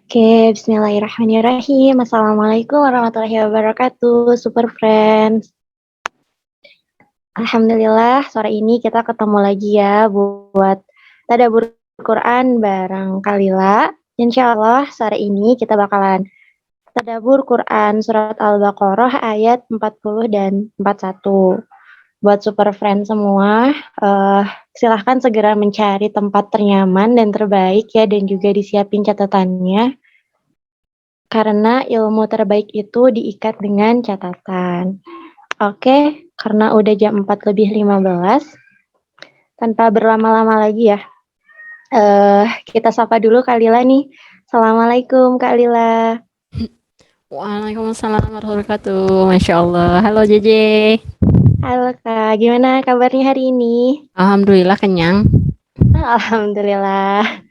Oke, bismillahirrahmanirrahim. Assalamualaikum warahmatullahi wabarakatuh, Super Friends. Alhamdulillah, sore ini kita ketemu lagi ya buat tadabbur Quran bareng Kalila. Insya Allah sore ini kita bakalan tadabbur Quran surat Al-Baqarah ayat 40 dan 41. Buat Super Friends semua, silahkan segera mencari tempat ternyaman dan terbaik ya, dan juga disiapin catatannya. Karena ilmu terbaik itu diikat dengan catatan. Oke, karena udah jam 4:15, tanpa berlama-lama lagi ya, kita sapa dulu Kak Lila nih. Assalamualaikum Kak Lila. Waalaikumsalam warahmatullahi wabarakatuh. Masya Allah. Halo JJ. Halo Kak, gimana kabarnya hari ini? Alhamdulillah kenyang. Alhamdulillah.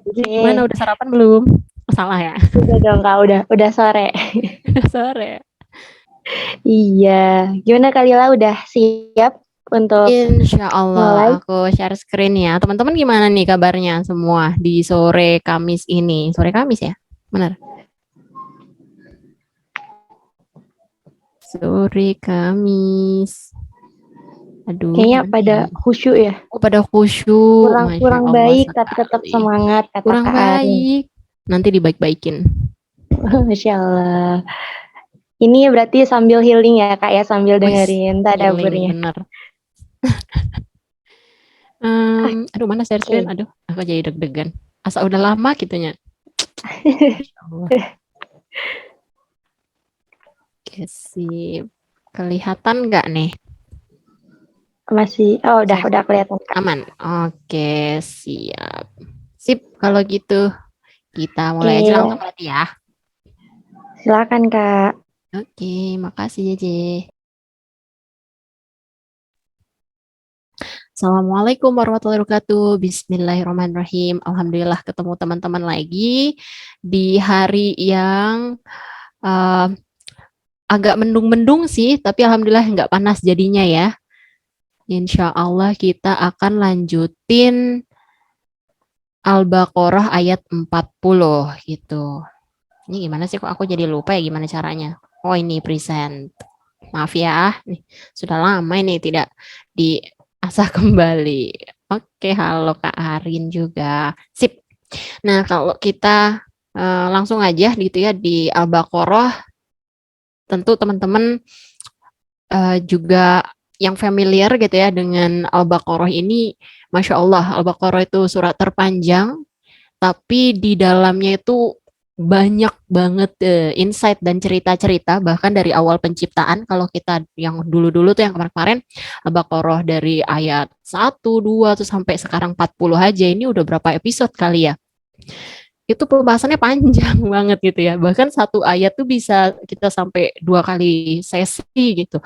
JJ gimana? Oke, Udah sarapan belum? Oh, salah ya. udah dong Kak, udah sore. Sore. Iya, gimana Kak Lila, udah siap untuk Insya Allah mulai? aku share screen ya. Teman-teman gimana nih kabarnya semua di sore Kamis ini? Sore Kamis ya? Benar. Sore Kamis. Aduh, Kayaknya mana pada ya? khusyuk ya. Oh, pada khusyuk. Kurang Masya kurang Allah baik tapi tetap sekali. semangat kata Kurang Kak Arin. baik. Nanti dibaik-baikin. Masya Allah. Ini berarti sambil healing ya Kak ya, sambil Wis, dengerin healing tadaburnya. bener. Aduh mana share screen? Oke. Aduh, aku jadi deg-degan. Asa udah lama gitunya. Masya Allah. Oke, sip. Kelihatan nggak nih? Masih, oh Share udah screen. kelihatan Kak. Aman. Oke, siap. Sip, kalau gitu kita mulai aja Oke, langsung berarti ya. silakan Kak. Oke, makasih JJ. Assalamualaikum warahmatullahi wabarakatuh. Bismillahirrahmanirrahim. Alhamdulillah ketemu teman-teman lagi di hari yang uh, agak mendung-mendung sih, tapi alhamdulillah nggak panas jadinya ya. Insya Allah kita akan lanjutin Al-Baqarah ayat 40 gitu. Ini gimana sih kok aku jadi lupa ya gimana caranya? Oh ini present. Maaf ya, nih, sudah lama ini tidak diasah kembali. Oke, halo Kak Arin juga. Sip. Nah, kalau kita langsung aja gitu ya di Al-Baqarah, tentu teman-teman juga yang familiar gitu ya dengan Al-Baqarah ini, Masya Allah, Al-Baqarah itu surat terpanjang, tapi di dalamnya itu banyak banget insight dan cerita-cerita, bahkan dari awal penciptaan, kalau kita yang dulu-dulu tuh yang kemarin-kemarin, Al-Baqarah dari ayat 1, 2, tuh sampai sekarang 40 aja, ini udah berapa episode kali ya? Itu pembahasannya panjang banget gitu ya. Bahkan satu ayat tuh bisa kita sampai 2 kali sesi gitu.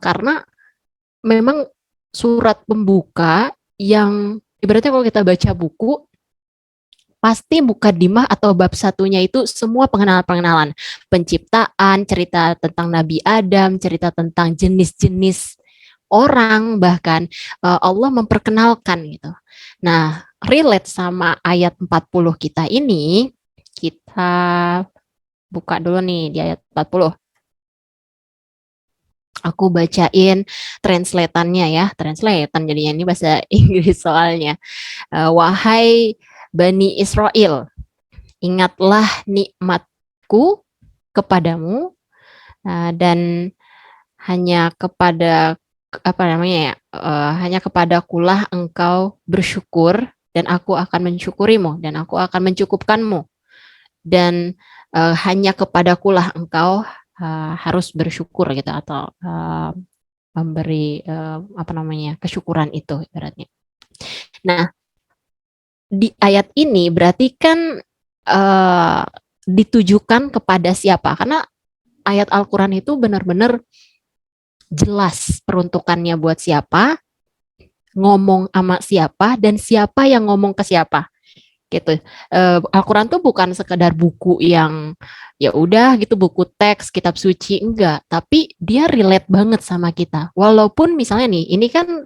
Karena memang surat pembuka yang ibaratnya kalau kita baca buku pasti mukadimah atau bab satunya itu semua pengenalan-pengenalan, penciptaan, cerita tentang Nabi Adam, cerita tentang jenis-jenis orang, bahkan Allah memperkenalkan gitu. Nah, relate sama ayat 40 kita ini, kita buka dulu nih di ayat 40. Aku bacain translatannya ya, translatan jadinya ini bahasa Inggris soalnya. Wahai Bani Israel, ingatlah nikmatku kepadamu dan hanya kepada apa namanya ya, hanya kepadakulah engkau bersyukur dan aku akan mensyukurimu dan aku akan mencukupkanmu dan hanya kepadakulah engkau harus bersyukur gitu atau memberi apa namanya kesyukuran itu ibaratnya. Nah, di ayat ini berarti kan ditujukan kepada siapa? Karena ayat Al-Quran itu benar-benar jelas peruntukannya buat siapa, ngomong sama siapa, dan siapa yang ngomong ke siapa. Gitu. Al-Quran tuh bukan sekedar buku yang ya udah gitu buku teks kitab suci enggak, tapi dia relate banget sama kita. Walaupun misalnya nih, ini kan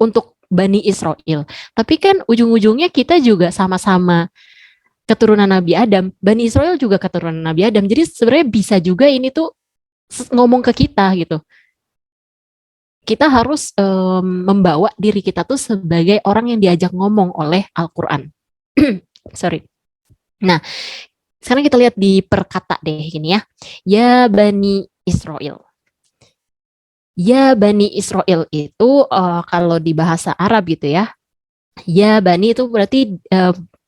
untuk Bani Israel, tapi kan ujung-ujungnya kita juga sama-sama keturunan Nabi Adam, Bani Israel juga keturunan Nabi Adam. Jadi sebenarnya bisa juga ini tuh ngomong ke kita gitu. Kita harus membawa diri kita tuh sebagai orang yang diajak ngomong oleh Al-Quran. Sorry. Nah, sekarang kita lihat di perkata deh gini ya. Ya Bani Israel. Ya Bani Israel itu kalau di bahasa Arab gitu ya. Ya Bani itu berarti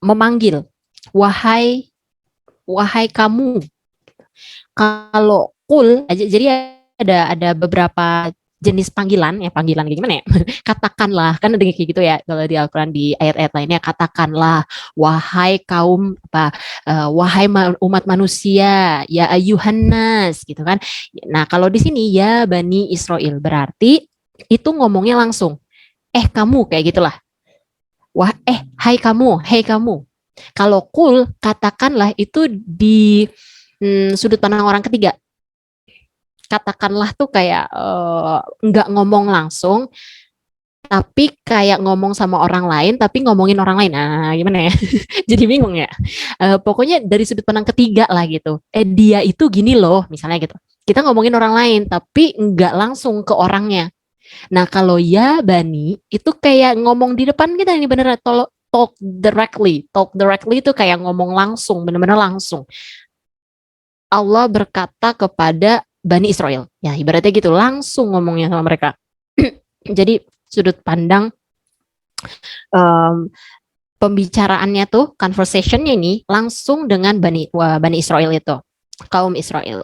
memanggil. Wahai kamu. Kalau kul aja, jadi ada beberapa jenis panggilan kayak gimana ya? Katakanlah, kan ada kayak gitu ya kalau di Al-Quran di ayat-ayat lainnya, katakanlah wahai kaum wahai umat manusia, ya ayuhannas gitu kan. Nah, kalau di sini ya Bani Israel berarti itu ngomongnya langsung. Kamu kayak gitulah. Hai kamu, hei kamu. Kalau kul katakanlah itu di sudut pandang orang ketiga. Katakanlah tuh kayak nggak ngomong langsung, tapi kayak ngomong sama orang lain, tapi ngomongin orang lain. Nah, gimana ya? Jadi bingung ya. Pokoknya dari sudut pandang ketiga lah gitu. Dia itu gini loh, misalnya gitu. Kita ngomongin orang lain, tapi nggak langsung ke orangnya. Nah, kalau ya Bani, itu kayak ngomong di depan kita ini beneran. Talk directly. Talk directly itu kayak ngomong langsung, bener-bener langsung. Allah berkata kepada Bani Israel. Ya, ibaratnya gitu, langsung ngomongnya sama mereka. Jadi sudut pandang pembicaraannya tuh, conversationnya ini langsung dengan Bani Israel itu, kaum Israel.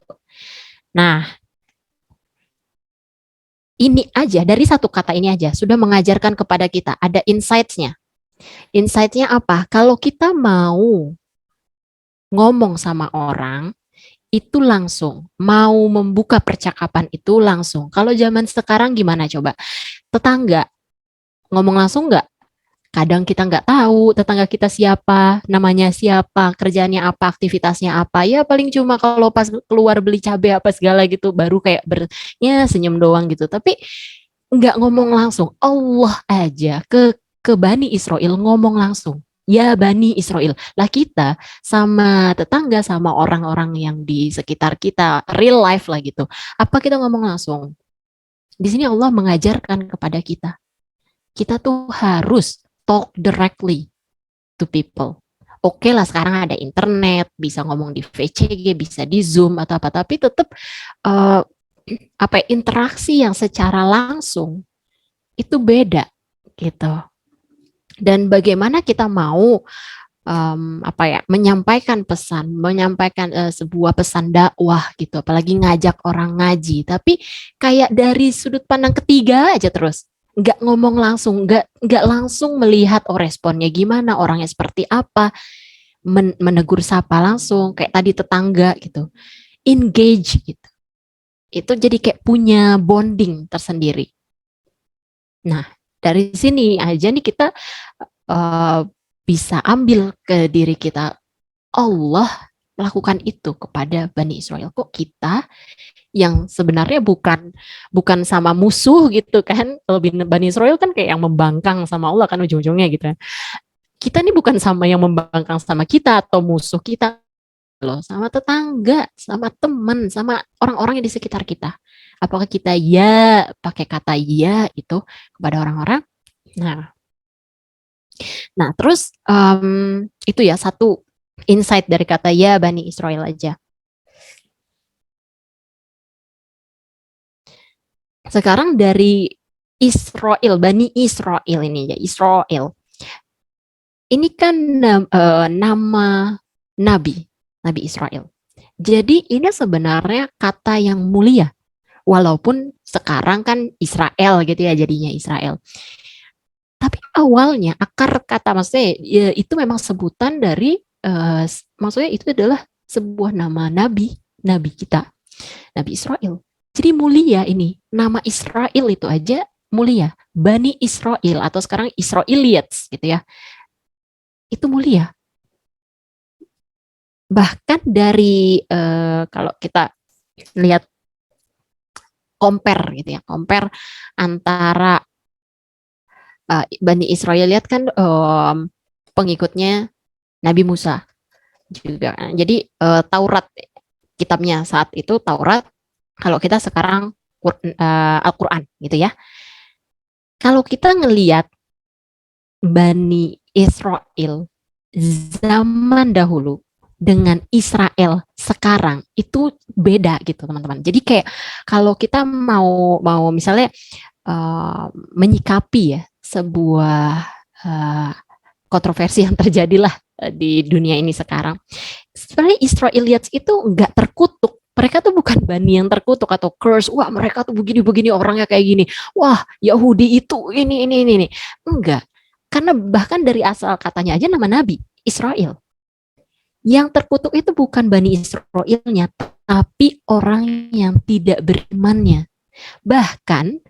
Nah, ini aja, dari satu kata ini aja, sudah mengajarkan kepada kita, ada insights-nya. Insight-nya apa? Kalau kita mau ngomong sama orang, itu langsung. Mau membuka percakapan itu langsung. Kalau zaman sekarang gimana coba? Tetangga, ngomong langsung nggak? Kadang kita nggak tahu tetangga kita siapa, namanya siapa, kerjaannya apa, aktivitasnya apa. Ya paling cuma kalau pas keluar beli cabai apa segala gitu, baru kayak senyum doang gitu. Tapi nggak ngomong langsung. Allah aja ke Bani Israel ngomong langsung. Ya Bani Israel. Lah kita sama tetangga, sama orang-orang yang di sekitar kita, real life lah gitu. Apa kita ngomong langsung? Di sini Allah mengajarkan kepada kita. Kita tuh harus talk directly to people. Oke lah sekarang ada internet, bisa ngomong di VCG, bisa di Zoom atau apa, tapi tetap interaksi yang secara langsung itu beda gitu. Dan bagaimana kita mau menyampaikan pesan, menyampaikan sebuah pesan dakwah gitu, apalagi ngajak orang ngaji, tapi kayak dari sudut pandang ketiga aja terus, nggak ngomong langsung, nggak langsung melihat responnya gimana, orangnya seperti apa, menegur sapa langsung, kayak tadi tetangga gitu, engage gitu, itu jadi kayak punya bonding tersendiri. Nah dari sini aja nih kita bisa ambil ke diri kita, Allah melakukan itu kepada Bani Israel. Kok kita yang sebenarnya bukan sama musuh gitu kan? Kalau Bani Israel kan kayak yang membangkang sama Allah kan ujung-ujungnya gitu. Kita nih bukan sama yang membangkang sama kita atau musuh kita loh, sama tetangga, sama teman, sama orang-orang yang di sekitar kita. Apakah kita ya pakai kata ya itu kepada orang-orang? Nah, terus itu ya satu insight dari kata ya Bani Israel aja. Sekarang dari Israel, Bani Israel ini ya, Israel. Ini kan nama Nabi Israel. Jadi ini sebenarnya kata yang mulia. Walaupun sekarang kan Israel gitu ya, jadinya Israel. Tapi awalnya akar kata, maksudnya ya, itu memang sebutan dari maksudnya itu adalah sebuah nama nabi kita, Nabi Israel. Jadi mulia ini, nama Israel itu aja mulia. Bani Israel atau sekarang Israelites gitu ya. Itu mulia. Bahkan dari kalau kita lihat compare gitu ya, compare antara Bani Israel, lihat kan pengikutnya Nabi Musa. juga. Jadi Taurat kitabnya saat itu Taurat, kalau kita sekarang Al-Quran gitu ya. Kalau kita ngelihat Bani Israel zaman dahulu dengan Israel sekarang itu beda gitu teman-teman. Jadi kayak kalau kita mau misalnya menyikapi ya sebuah kontroversi yang terjadilah di dunia ini sekarang. Sebenarnya Israelites itu nggak terkutuk. Mereka tuh bukan bani yang terkutuk atau curse. Wah, mereka tuh begini-begini orangnya kayak gini. Wah, Yahudi itu ini. Enggak. Karena bahkan dari asal katanya aja nama Nabi, Israel. Yang terkutuk itu bukan Bani Israelnya, tapi orang yang tidak berimannya. Bahkan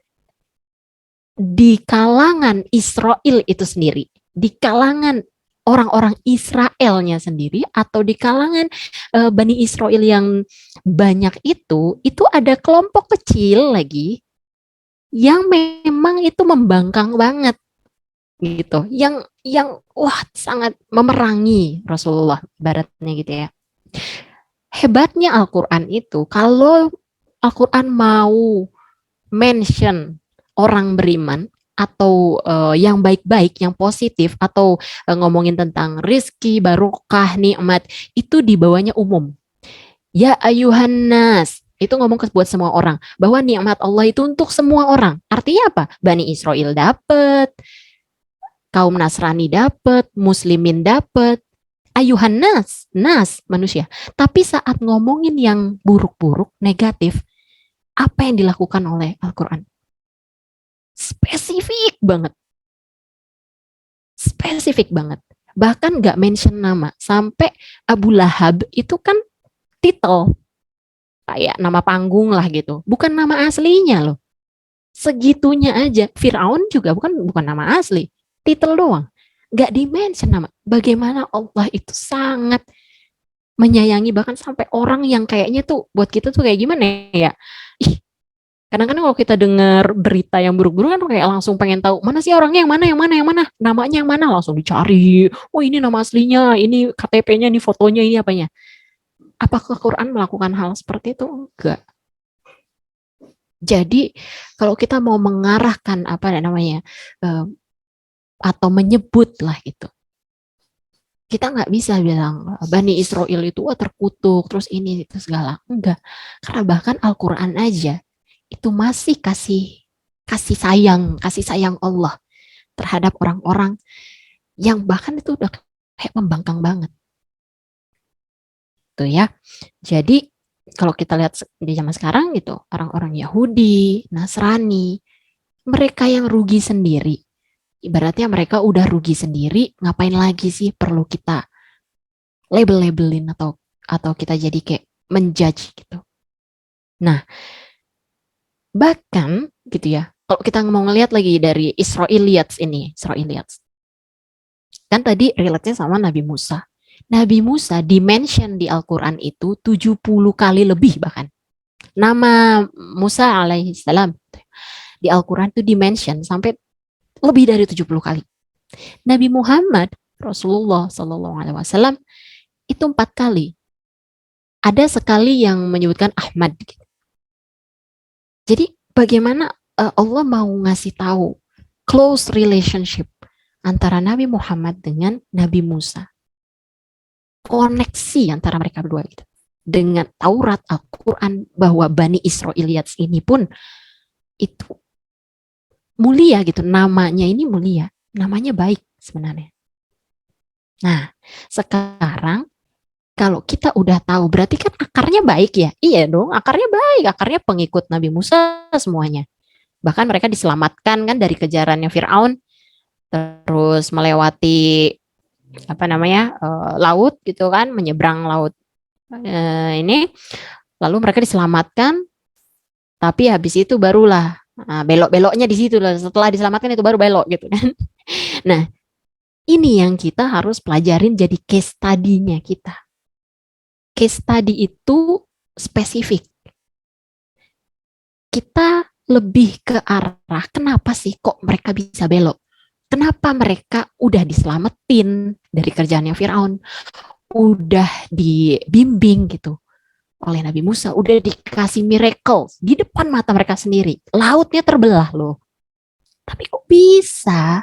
di kalangan Israel itu sendiri, di kalangan orang-orang Israelnya sendiri, atau di kalangan Bani Israel yang banyak itu ada kelompok kecil lagi yang memang itu membangkang banget gitu, yang wah sangat memerangi Rasulullah ibaratnya gitu ya. Hebatnya Al-Quran itu, kalau Al-Quran mau mention orang beriman atau yang baik-baik, yang positif, atau ngomongin tentang rizki, barokah, nikmat, itu dibawanya umum. Ya ayuhan nas, itu ngomong buat semua orang, bahwa nikmat Allah itu untuk semua orang. Artinya apa? Bani Israel dapat, kaum Nasrani dapat, Muslimin dapat, ayuhan nas manusia. Tapi saat ngomongin yang buruk-buruk, negatif, apa yang dilakukan oleh Al-Quran? Spesifik banget. Spesifik banget. Bahkan gak mention nama. Sampai Abu Lahab itu kan titel. Kayak nama panggung lah gitu. Bukan nama aslinya loh. Segitunya aja. Fir'aun juga bukan nama asli. Titel doang. Gak di-mention nama. Bagaimana Allah itu sangat menyayangi, bahkan sampai orang yang kayaknya tuh buat kita tuh kayak gimana ya. Ih, kadang-kadang kalau kita dengar berita yang buruk-buruk kan kayak langsung pengen tahu mana sih orangnya, yang mana, namanya yang mana, langsung dicari. Oh ini nama aslinya, ini KTP-nya, ini fotonya, ini apanya. Apakah Quran melakukan hal seperti itu? Enggak. Jadi kalau kita mau mengarahkan apa namanya atau menyebut lah gitu, kita nggak bisa bilang Bani Israel itu terkutuk terus ini itu segala, enggak. Karena bahkan Al-Quran aja itu masih kasih sayang Allah terhadap orang-orang yang bahkan itu udah kayak membangkang banget tuh ya. Jadi kalau kita lihat di zaman sekarang gitu, orang-orang Yahudi, Nasrani, mereka yang rugi sendiri. Ibaratnya mereka udah rugi sendiri, ngapain lagi sih perlu kita label-labelin atau kita jadi kayak menjudge gitu. Nah, bahkan gitu ya, kalau kita mau ngelihat lagi dari Israelites, kan tadi relate-nya sama Nabi Musa. Nabi Musa dimention di Al-Quran itu 70 kali lebih bahkan. Nama Musa alaihissalam di Al-Quran itu dimention sampai lebih dari 70 kali. Nabi Muhammad Rasulullah Sallallahu Alaihi Wasallam itu 4 kali. Ada sekali yang menyebutkan Ahmad. Jadi bagaimana Allah mau ngasih tahu close relationship antara Nabi Muhammad dengan Nabi Musa. Koneksi antara mereka berdua gitu. Dengan Taurat Al-Quran, bahwa Bani Israelites ini pun itu mulia gitu. Namanya ini mulia. Namanya baik sebenarnya. Nah, sekarang kalau kita udah tahu, berarti kan akarnya baik ya? Iya dong, akarnya baik. Akarnya pengikut Nabi Musa semuanya. Bahkan mereka diselamatkan kan dari kejarannya Fir'aun. Terus melewati laut gitu kan, menyeberang laut ini, lalu mereka diselamatkan, tapi habis itu barulah belok-beloknya di situ lah, setelah diselamatkan itu baru belok gitu kan. Nah, ini yang kita harus pelajarin jadi case study-nya kita. Case study itu spesifik. Kita lebih ke arah kenapa sih kok mereka bisa belok? Kenapa mereka udah diselamatin dari kerjaannya Firaun? udah dibimbing gitu oleh Nabi Musa, udah dikasih miracle di depan mata mereka sendiri. Lautnya terbelah loh. Tapi kok bisa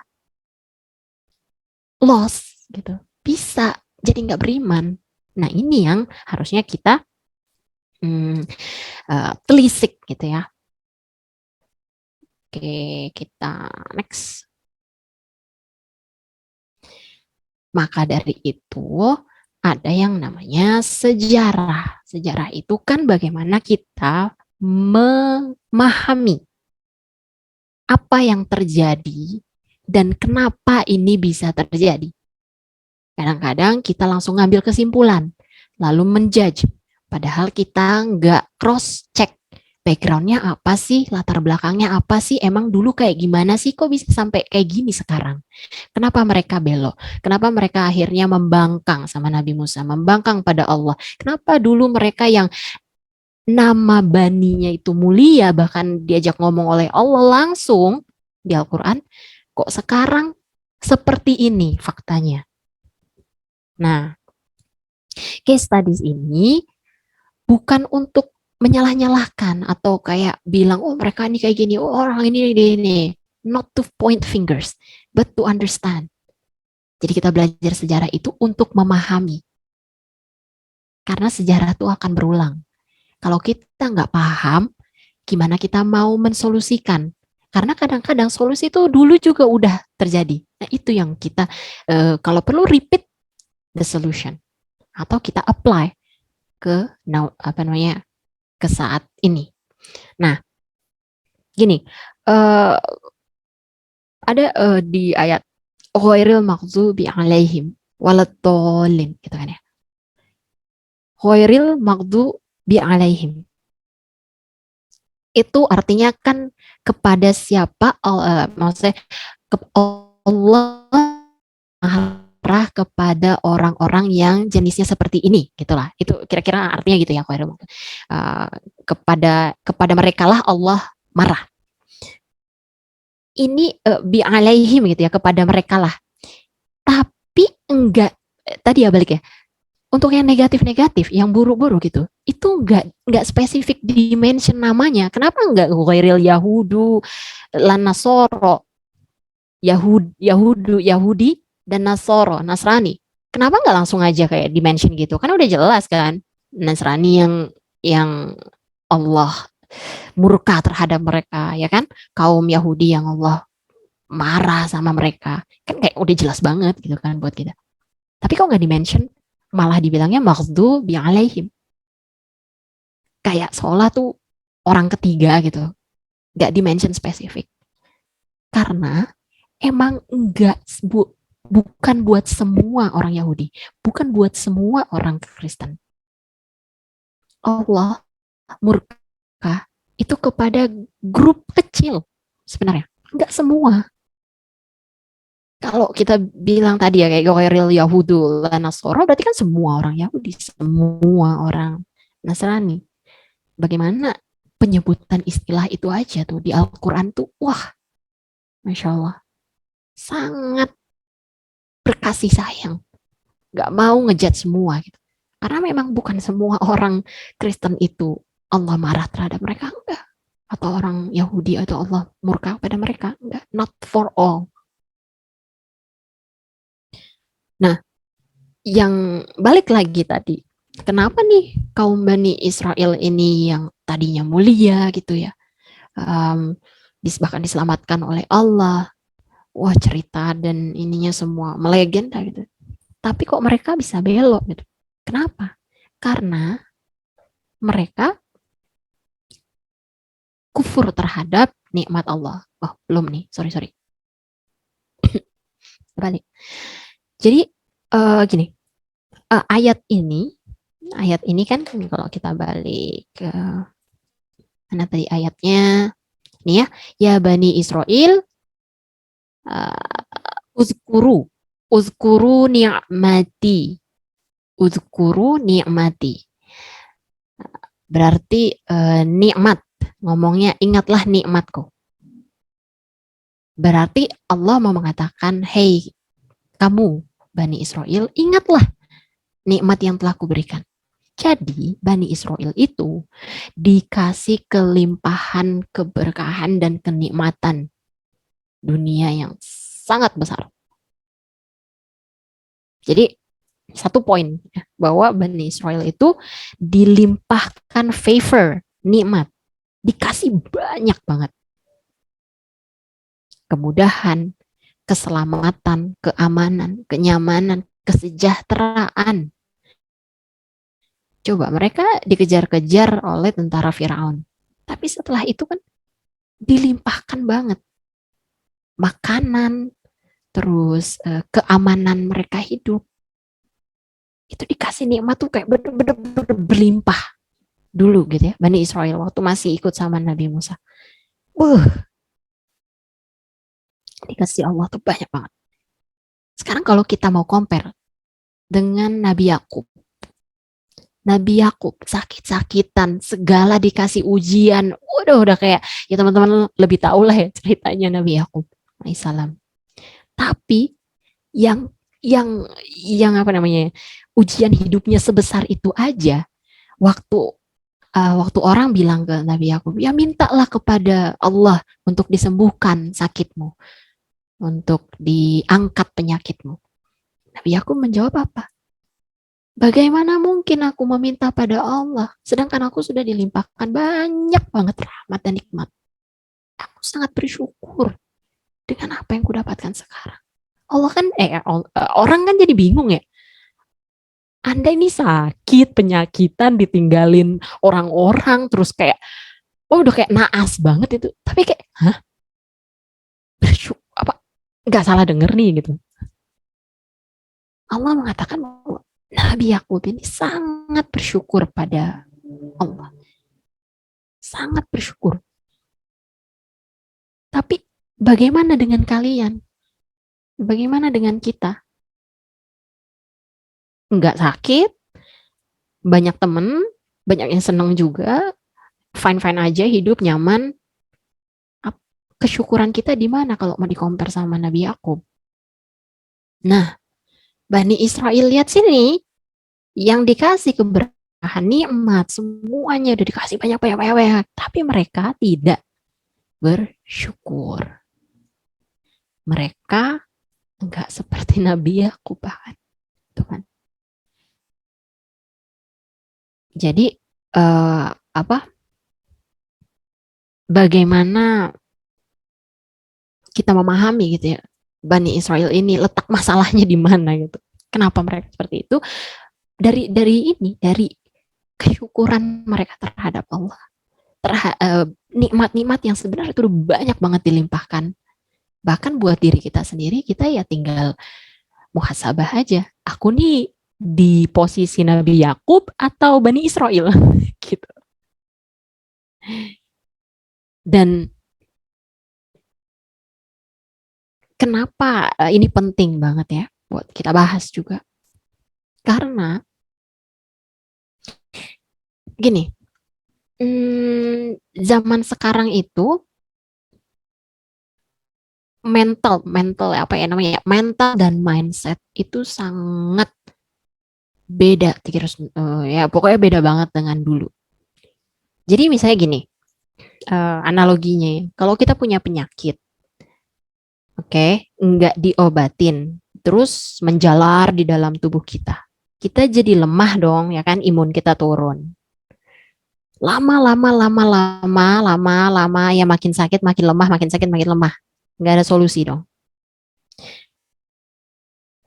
lost gitu? Bisa jadi nggak beriman. Nah ini yang harusnya kita telisik gitu ya. Oke, kita next. Maka dari itu ada yang namanya sejarah. Sejarah itu kan bagaimana kita memahami apa yang terjadi dan kenapa ini bisa terjadi. Kadang-kadang kita langsung ngambil kesimpulan, lalu menjudge. Padahal kita nggak cross check backgroundnya apa sih, latar belakangnya apa sih, emang dulu kayak gimana sih, kok bisa sampai kayak gini sekarang. Kenapa mereka belok? Kenapa mereka akhirnya membangkang sama Nabi Musa, membangkang pada Allah? Kenapa dulu mereka yang nama baninya itu mulia, bahkan diajak ngomong oleh Allah langsung di Al-Quran, kok sekarang seperti ini faktanya? Nah, case studies ini bukan untuk menyalah-nyalahkan atau kayak bilang, oh mereka ini kayak gini, oh orang ini. Not to point fingers, but to understand. Jadi kita belajar sejarah itu untuk memahami. Karena sejarah itu akan berulang. Kalau kita nggak paham, gimana kita mau mensolusikan? Karena kadang-kadang solusi itu dulu juga udah terjadi. Nah itu yang kita, kalau perlu repeat the solution. Atau kita apply ke ke saat ini. Nah, gini, ada di ayat ghairil maghdubi alaihim waladhdallin gitu kan ya. Ghairil maghdubi alaihim. Itu artinya kan kepada siapa, maksudnya Allah marah kepada orang-orang yang jenisnya seperti ini, gitulah. Itu kira-kira artinya gitu ya, kepada mereka lah Allah marah. Ini bi alaihim gitu ya, kepada mereka lah. Tapi enggak, tadi ya balik ya. Untuk yang negatif-negatif, yang buruk-buruk gitu, itu enggak spesifik dimension namanya. Kenapa enggak ghairil yahudu lan nasoro, Yahudi dan Nasoro, Nasrani. Kenapa nggak langsung aja kayak dimention gitu? Kan udah jelas kan, Nasrani yang Allah murka terhadap mereka, ya kan? Kaum Yahudi yang Allah marah sama mereka. Kan kayak udah jelas banget gitu kan buat kita. Tapi kok nggak dimention? Malah dibilangnya maghdubi alaihim. Kayak seolah tuh orang ketiga gitu. Nggak dimention spesifik. Karena emang enggak bukan buat semua orang Yahudi, bukan buat semua orang Kristen. Allah murka itu kepada grup kecil sebenarnya, enggak semua. Kalau kita bilang tadi ya kayak ghairil yahudu la nasoro, berarti kan semua orang Yahudi, semua orang Nasrani. Bagaimana penyebutan istilah itu aja tuh di Al-Quran tuh, wah, Masya Allah, sangat berkasih sayang, nggak mau ngejudge semua gitu. Karena memang bukan semua orang Kristen itu Allah marah terhadap mereka, enggak. Atau orang Yahudi atau Allah murka pada mereka, enggak. Not for all. Nah, yang balik lagi tadi, kenapa nih kaum Bani Israel ini yang tadinya mulia gitu ya, bahkan diselamatkan oleh Allah, wah cerita dan ininya semua melegenda gitu. Tapi kok mereka bisa belok gitu? Kenapa? Karena mereka kufur terhadap nikmat Allah. Oh, belum nih, sorry. Balik. Jadi gini, ayat ini kan kalau kita balik ke mana tadi ayatnya, nih ya, ya Bani Israel, uzkuru ni'mati. Berarti nikmat, ngomongnya ingatlah nikmatku. Berarti Allah mau mengatakan, hey kamu Bani Israel, ingatlah nikmat yang telah kuberikan. Jadi Bani Israel itu dikasih kelimpahan, keberkahan, dan kenikmatan dunia yang sangat besar. Jadi satu poin ya, bahwa Bani Israel itu dilimpahkan favor, nikmat, dikasih banyak banget. Kemudahan, keselamatan, keamanan, kenyamanan, kesejahteraan. Coba mereka dikejar-kejar oleh tentara Firaun. Tapi setelah itu kan dilimpahkan banget makanan, terus keamanan mereka hidup. Itu dikasih nikmat tuh kayak bener-bener berlimpah dulu gitu ya. Bani Israel waktu masih ikut sama Nabi Musa. Dikasih Allah tuh banyak banget. Sekarang kalau kita mau compare dengan Nabi Yakub. Nabi Yakub sakit-sakitan, segala dikasih ujian. Udah kayak ya teman-teman lebih tahu lah ya ceritanya Nabi Yakub alaihissalam. Tapi yang apa namanya? Ujian hidupnya sebesar itu aja, waktu orang bilang ke Nabi Yakub, ya mintalah kepada Allah untuk disembuhkan sakitmu, untuk diangkat penyakitmu. Nabi Yakub menjawab apa? Bagaimana mungkin aku meminta pada Allah, sedangkan aku sudah dilimpahkan banyak banget rahmat dan nikmat. Aku sangat bersyukur dengan apa yang kudapatkan sekarang. Allah kan, orang kan jadi bingung ya. Anda ini sakit, penyakitan, ditinggalin orang-orang, terus kayak, udah kayak naas banget itu. Tapi kayak, bersyukur, apa, nggak salah denger nih gitu. Allah mengatakan bahwa Nabi Yakub ini sangat bersyukur pada Allah. Sangat bersyukur. Tapi bagaimana dengan kalian? Bagaimana dengan kita? Nggak sakit, banyak temen, banyak yang seneng juga, fine-fine aja, hidup nyaman. Kesyukuran kita di mana kalau mau di-compare sama Nabi Yakub? Nah, Bani Israel lihat sini, yang dikasih keberkahan, nikmat, semuanya udah dikasih banyak, tapi mereka tidak bersyukur. Mereka enggak seperti Nabi Yakub bahkan. Tuh kan. Jadi bagaimana kita memahami gitu ya, Bani Israel ini letak masalahnya di mana gitu. Kenapa mereka seperti itu? Dari kesyukuran mereka terhadap Allah. Nikmat-nikmat yang sebenarnya itu banyak banget dilimpahkan. Bahkan buat diri kita sendiri, kita ya tinggal muhasabah aja. Aku nih di posisi Nabi Yakub atau Bani Israel gitu. Dan kenapa ini penting banget ya buat kita bahas juga? Karena gini, zaman sekarang itu mental apa ya namanya, mental dan mindset itu sangat beda, ya pokoknya beda banget dengan dulu. Jadi misalnya gini, analoginya, kalau kita punya penyakit, nggak diobatin, terus menjalar di dalam tubuh kita jadi lemah dong, ya kan, imun kita turun. Lama, ya makin sakit, makin lemah, makin sakit, makin lemah. Nggak ada solusi dong.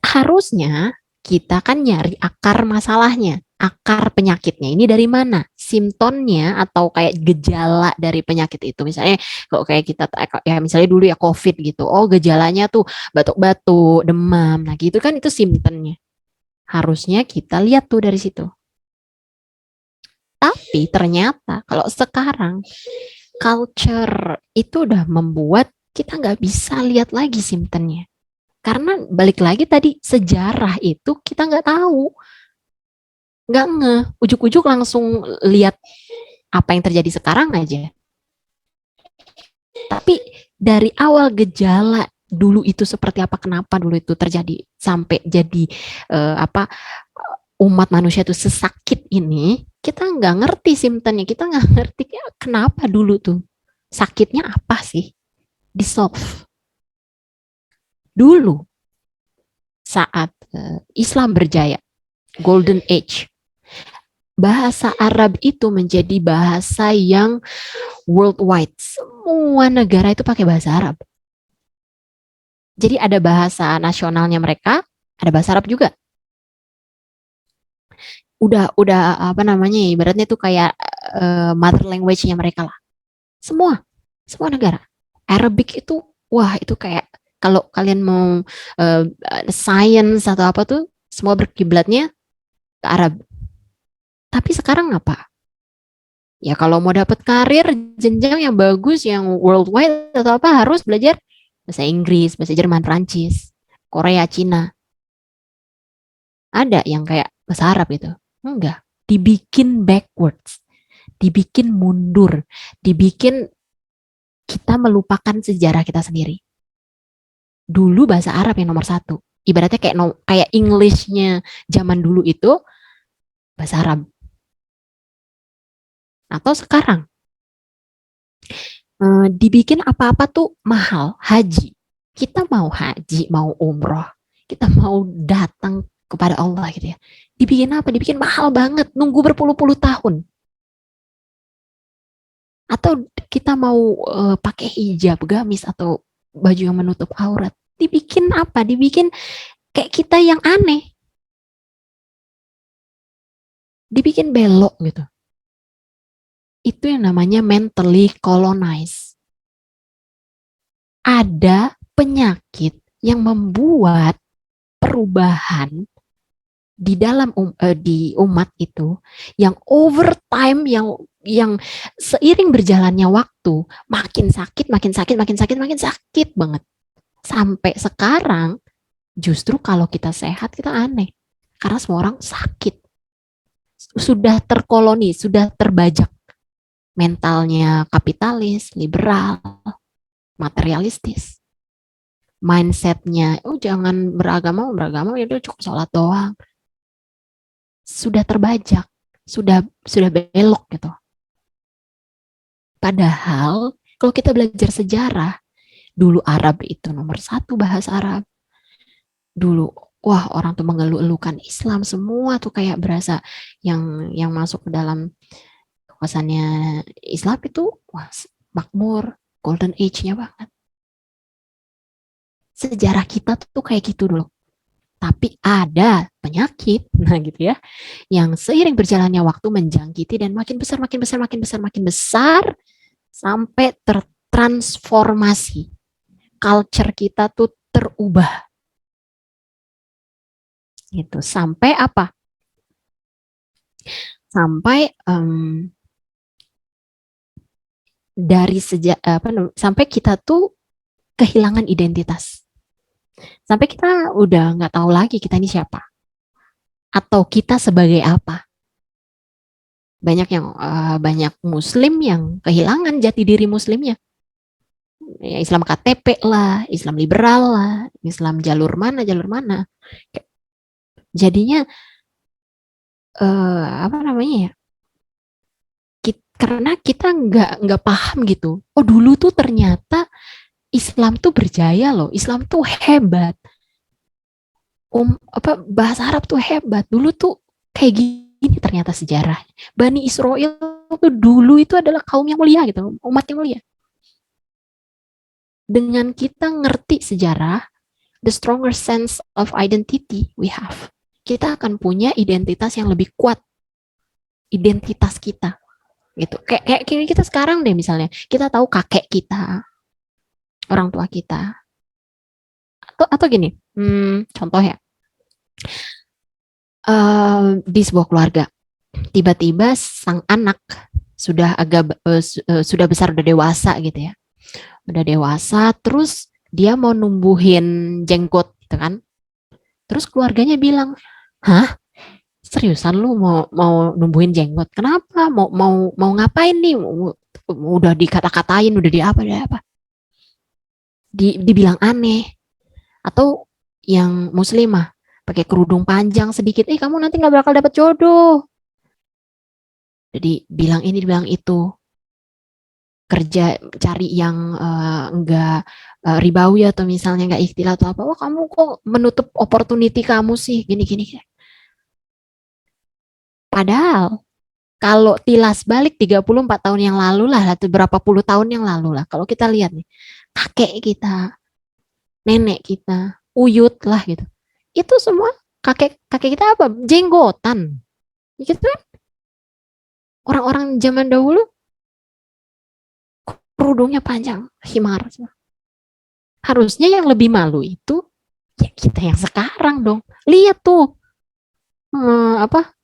Harusnya kita kan nyari akar masalahnya, akar penyakitnya. Ini dari mana? Simptomnya atau kayak gejala dari penyakit itu. Misalnya kalau kayak kita, ya misalnya dulu ya COVID gitu. Oh gejalanya tuh batuk-batuk, demam. Nah gitu kan itu simptomnya. Harusnya kita lihat tuh dari situ. Tapi ternyata kalau sekarang culture itu udah membuat kita nggak bisa lihat lagi simptomnya. Karena balik lagi tadi, sejarah itu kita nggak tahu. Nggak ujuk-ujuk langsung lihat apa yang terjadi sekarang aja. Tapi dari awal gejala dulu itu seperti apa, kenapa dulu itu terjadi, sampai jadi umat manusia itu sesakit ini, kita nggak ngerti simptomnya, kita nggak ngerti kenapa dulu tuh sakitnya apa sih, di solve dulu saat Islam berjaya, Golden Age. Bahasa Arab itu menjadi bahasa yang worldwide. Semua negara itu pakai bahasa Arab. Jadi ada bahasa nasionalnya mereka, ada bahasa Arab juga. Udah apa namanya? Ibaratnya tuh kayak mother language-nya mereka lah. Semua negara. Arabic itu, wah itu kayak kalau kalian mau science atau apa tuh, semua berkiblatnya ke Arab. Tapi sekarang apa? Ya kalau mau dapat karir jenjang yang bagus, yang worldwide atau apa, harus belajar bahasa Inggris, bahasa Jerman, Prancis, Korea, Cina. Ada yang kayak bahasa Arab gitu. Enggak. Dibikin backwards. Dibikin mundur. Dibikin kita melupakan sejarah kita sendiri. Dulu bahasa Arab yang nomor satu. Ibaratnya kayak English-nya zaman dulu itu bahasa Arab. Atau sekarang dibikin apa-apa tuh mahal, haji. Kita mau haji, mau umroh, kita mau datang kepada Allah gitu ya. Dibikin apa? Dibikin mahal banget, nunggu berpuluh-puluh tahun. Atau kita mau pakai hijab, gamis atau baju yang menutup aurat. Dibikin apa? Dibikin kayak kita yang aneh. Dibikin belok gitu. Itu yang namanya mentally colonized. Ada penyakit yang membuat perubahan di dalam di umat itu yang overtime, yang seiring berjalannya waktu makin sakit, makin sakit, makin sakit, makin sakit banget. Sampai sekarang justru kalau kita sehat kita aneh. Karena semua orang sakit. Sudah terkoloni, sudah terbajak. Mentalnya kapitalis, liberal, materialistis. Mindsetnya, oh jangan beragama ya udah cukup sholat doang. Sudah terbajak, sudah belok gitu. Padahal kalau kita belajar sejarah, dulu Arab itu nomor satu bahasa Arab. Dulu, wah orang tuh mengeluh-elukan Islam, semua tuh kayak berasa yang masuk ke dalam kekuasaannya Islam itu wah makmur, golden age-nya banget. Sejarah kita tuh kayak gitu dulu. Tapi ada penyakit, nah gitu ya, yang seiring berjalannya waktu menjangkiti dan makin besar, makin besar, makin besar, makin besar, sampai tertransformasi. Culture kita tuh terubah. Gitu. Sampai apa? Sampai dari sampai kita tuh kehilangan identitas. Sampai kita udah nggak tahu lagi kita ini siapa. Atau kita sebagai apa. Banyak Muslim yang kehilangan jati diri Muslimnya. Ya, Islam KTP lah, Islam liberal lah, Islam jalur mana. Jadinya apa namanya ya? Karena kita nggak paham gitu. Oh dulu tuh ternyata Islam tuh berjaya loh, Islam tuh hebat. Bahasa Arab tuh hebat. Dulu tuh kayak gini ternyata sejarah. Bani Israel tuh dulu itu adalah kaum yang mulia gitu, umat yang mulia. Dengan kita ngerti sejarah, the stronger sense of identity we have. Kita akan punya identitas yang lebih kuat. Identitas kita. Gitu. Kayak kita sekarang deh misalnya. Kita tahu kakek kita, orang tua kita. Atau gini, contoh ya. Di sebuah keluarga, tiba-tiba sang anak sudah sudah besar, udah dewasa gitu ya. Udah dewasa, terus dia mau numbuhin jenggot gitu kan. Terus keluarganya bilang, "Hah? Seriusan lu mau numbuhin jenggot? Kenapa? Mau ngapain nih? Udah dikata-katain, udah apa? Dibilang aneh. Atau yang muslimah, pakai kerudung panjang sedikit, kamu nanti nggak bakal dapet jodoh. Jadi bilang ini, bilang itu, kerja cari yang enggak ribawi atau misalnya enggak ikhtilat atau apa, wah kamu kok menutup opportunity kamu sih, gini-gini. Padahal kalau tilas balik 34 tahun yang lalu lah, atau berapa puluh tahun yang lalu lah, kalau kita lihat nih, kakek kita, nenek kita, uyut lah gitu. Itu semua kakek kita apa? Jenggotan. Gitu kan? Orang-orang zaman dahulu kerudungnya panjang, himar. Harusnya yang lebih malu itu ya kita yang sekarang dong. Lihat tuh apa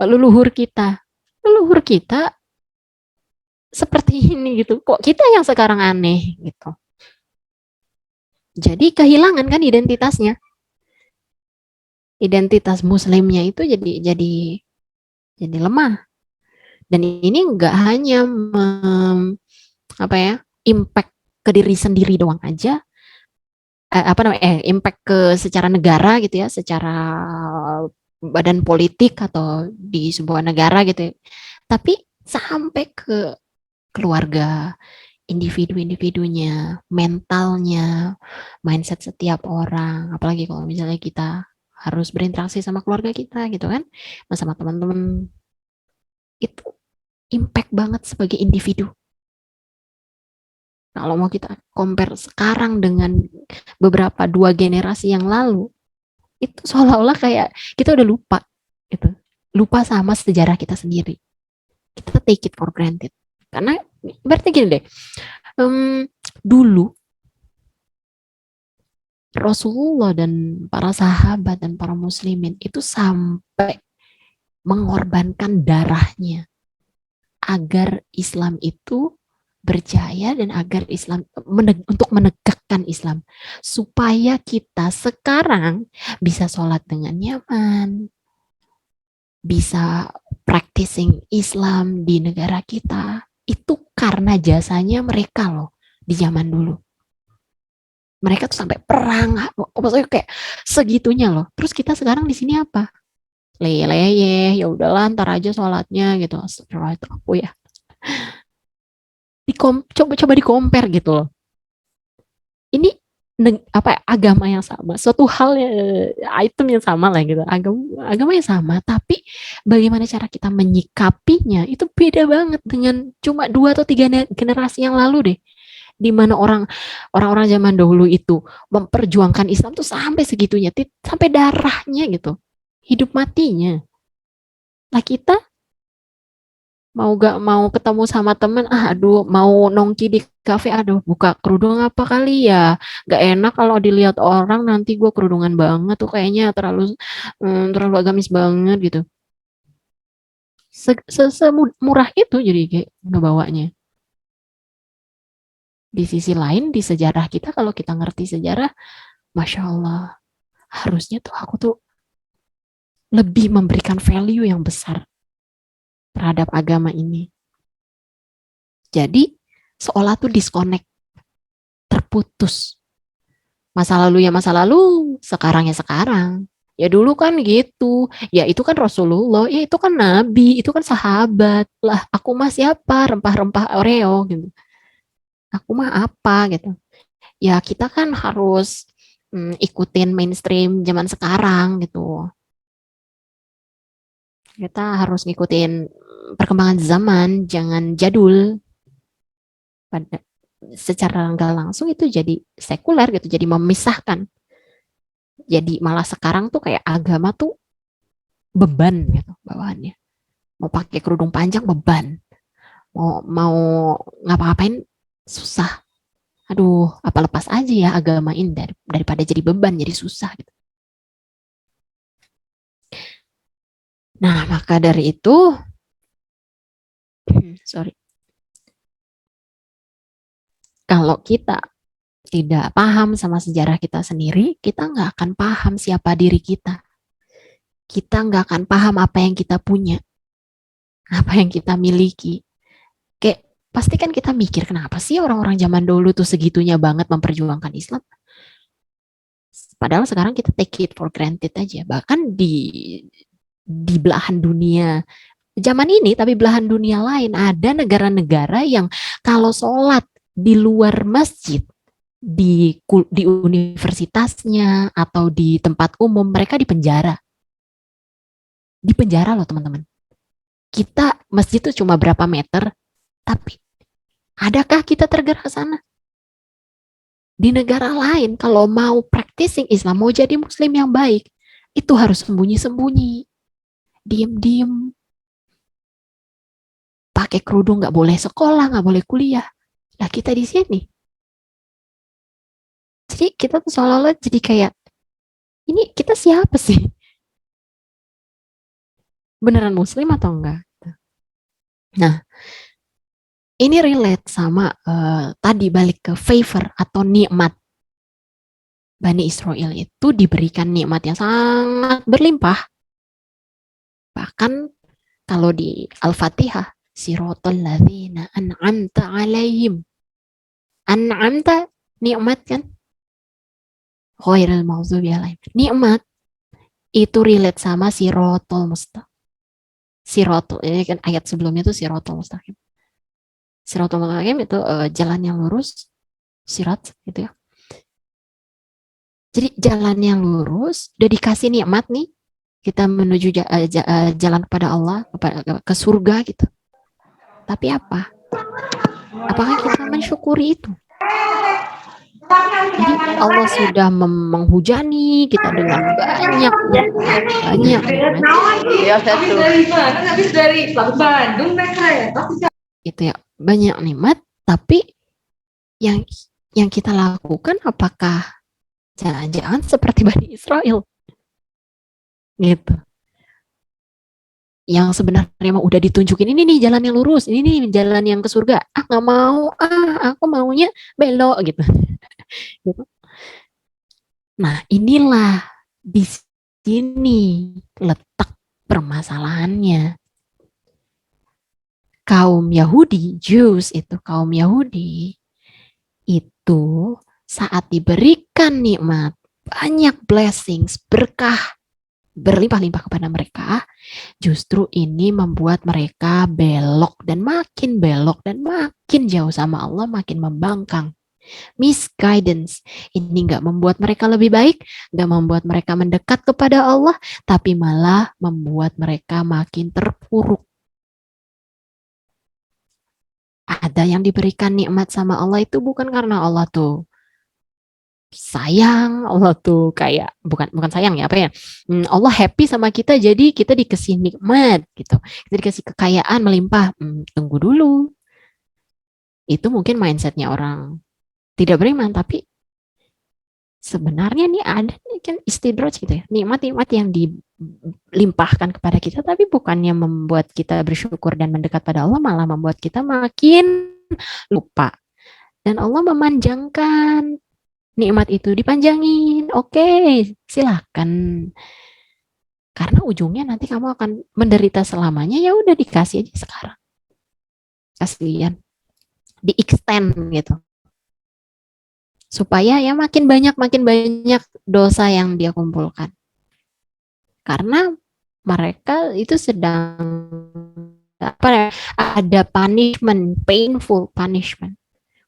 leluhur kita. Leluhur kita seperti ini gitu. Kok kita yang sekarang aneh gitu. Jadi kehilangan kan identitasnya. Identitas muslimnya itu jadi lemah. Dan ini enggak hanya impact ke diri sendiri doang aja, impact ke secara negara gitu ya, secara badan politik atau di sebuah negara gitu ya. Tapi sampai ke keluarga, individu-individunya, mentalnya, mindset setiap orang, apalagi kalau misalnya kita harus berinteraksi sama keluarga kita gitu kan, sama teman-teman, itu impact banget sebagai individu. Kalau mau kita compare sekarang dengan beberapa 2 generasi yang lalu, itu seolah-olah kayak kita udah lupa gitu. Lupa sama sejarah kita sendiri. Kita take it for granted. Karena berarti gini deh, dulu Rasulullah dan para sahabat dan para muslimin itu sampai mengorbankan darahnya agar Islam itu berjaya dan agar Islam untuk menegakkan Islam, supaya kita sekarang bisa sholat dengan nyaman, bisa practicing Islam di negara kita. Itu karena jasanya mereka loh di zaman dulu. Mereka tuh sampai perang, maksudnya kayak segitunya loh. Terus kita sekarang di sini apa? Leyeh, ya udahlah ntar aja sholatnya gitu. Astagfirullah, itu aku ya. Coba di compare gitu loh. Ini agama yang sama, suatu hal item yang sama lah gitu, agama yang sama, tapi bagaimana cara kita menyikapinya itu beda banget dengan cuma 2 atau 3 generasi yang lalu deh, di mana orang-orang zaman dahulu itu memperjuangkan Islam tuh sampai segitunya, sampai darahnya gitu, hidup matinya. Lah kita mau gak mau ketemu sama temen, aduh mau nongki di kafe, aduh buka kerudung apa kali ya, gak enak kalau dilihat orang nanti gue kerudungan banget tuh, kayaknya terlalu agamis banget gitu. Semurah itu jadi kayak ngebawanya. Di sisi lain, di sejarah kita, kalau kita ngerti sejarah, Masya Allah, harusnya tuh aku tuh lebih memberikan value yang besar terhadap agama ini. Jadi seolah tuh disconnect, terputus. Masa lalu ya masa lalu, sekarang ya sekarang. Ya dulu kan gitu, ya itu kan Rasulullah, ya itu kan Nabi, itu kan sahabat. Lah aku mah siapa, rempah-rempah Oreo gitu. Aku mah apa gitu. Ya kita kan harus ikutin mainstream zaman sekarang gitu. Kita harus ngikutin perkembangan zaman, jangan jadul. Secara nggak langsung itu jadi sekuler gitu, jadi memisahkan. Jadi malah sekarang tuh kayak agama tuh beban gitu bawaannya. Mau pakai kerudung panjang beban, mau ngapa-ngapain susah. Aduh, apa lepas aja ya agama ini daripada jadi beban, jadi susah gitu. Nah, maka dari itu, sorry, kalau kita tidak paham sama sejarah kita sendiri, kita nggak akan paham siapa diri kita. Kita nggak akan paham apa yang kita punya, apa yang kita miliki. Kayak pasti kan kita mikir, kenapa sih orang-orang zaman dulu tuh segitunya banget memperjuangkan Islam? Padahal sekarang kita take it for granted aja. Bahkan di belahan dunia zaman ini, tapi belahan dunia lain ada negara-negara yang kalau sholat di luar masjid, di universitasnya atau di tempat umum, mereka dipenjara. Dipenjara loh teman-teman. Kita masjid itu cuma berapa meter, tapi adakah kita tergerak ke sana? Di negara lain kalau mau practicing Islam, mau jadi muslim yang baik, itu harus sembunyi-sembunyi, diem-diem, pakai kerudung, nggak boleh sekolah, nggak boleh kuliah. Nah kita di sini, jadi kita tuh seolah-olah jadi kayak, ini kita siapa sih? Beneran muslim atau enggak? Nah, ini relate sama tadi balik ke favor atau nikmat. Bani Israel itu diberikan nikmat yang sangat berlimpah. Bahkan kalau di Al-Fatihah, siratal ladzina an'amta alaihim. An'amta nikmat kan? Ghairil maghdubi alaihim. Nikmat itu relate sama siratal mustaqim. Siratal ini kan ayat sebelumnya itu siratal mustaqim. Siratal mustaqim itu jalan yang lurus, sirat gitu ya. Jadi jalan yang lurus, udah dikasih nikmat nih, kita menuju jalan kepada Allah, ke surga gitu. Tapi apa? Apakah kita mensyukuri itu? Jadi Allah sudah menghujani kita dengan banyak gitu ya, banyak nikmat, tapi yang kita lakukan apakah jangan-jangan seperti Bani Israel gitu, yang sebenarnya udah ditunjukin ini nih jalan yang lurus, ini nih jalan yang ke surga, nggak mau, aku maunya belok gitu. Gitu. Nah inilah di sini letak permasalahannya. Kaum Yahudi, Jews itu kaum Yahudi itu saat diberikan nikmat, banyak blessings, berkah berlimpah-limpah kepada mereka, justru ini membuat mereka belok dan makin jauh sama Allah, makin membangkang. Misguidance ini nggak membuat mereka lebih baik, nggak membuat mereka mendekat kepada Allah, tapi malah membuat mereka makin terpuruk. Ada yang diberikan nikmat sama Allah itu bukan karena Allah tuh sayang, Allah tuh kayak bukan sayang ya, apa ya, Allah happy sama kita jadi kita dikasih nikmat gitu, kita dikasih kekayaan melimpah. Tunggu dulu, itu mungkin mindsetnya orang tidak beriman, tapi sebenarnya nih ada kan istidraj gitu ya, nikmat-nikmat yang dilimpahkan kepada kita, tapi bukannya membuat kita bersyukur dan mendekat pada Allah, malah membuat kita makin lupa. Dan Allah memanjangkan nikmat itu, dipanjangin. Oke, silakan. Karena ujungnya nanti kamu akan menderita selamanya, ya udah dikasih aja sekarang. Kasihan. Di-extend gitu. Supaya ya makin banyak dosa yang dia kumpulkan. Karena mereka itu sedang ada punishment, painful punishment.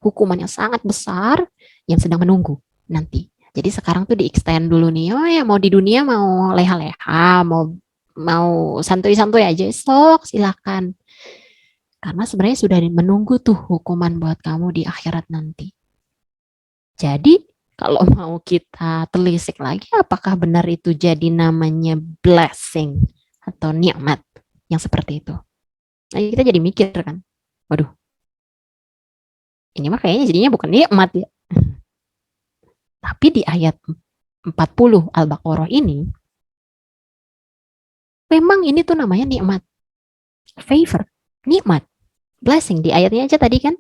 Hukuman yang sangat besar yang sedang menunggu nanti. Jadi sekarang tuh di-extend dulu nih. Oh ya, mau di dunia mau leha-leha, mau santuy-santuy aja, sok silakan. Karena sebenarnya sudah menunggu tuh hukuman buat kamu di akhirat nanti. Jadi kalau mau kita telisik lagi, apakah benar itu jadi namanya blessing atau nikmat yang seperti itu? Nah, kita jadi mikir kan, waduh, ini mah kayaknya jadinya bukan nikmat ya. Tapi di ayat 40 Al-Baqarah ini, memang ini tuh namanya nikmat. Favor, nikmat, blessing. Di ayatnya aja tadi kan,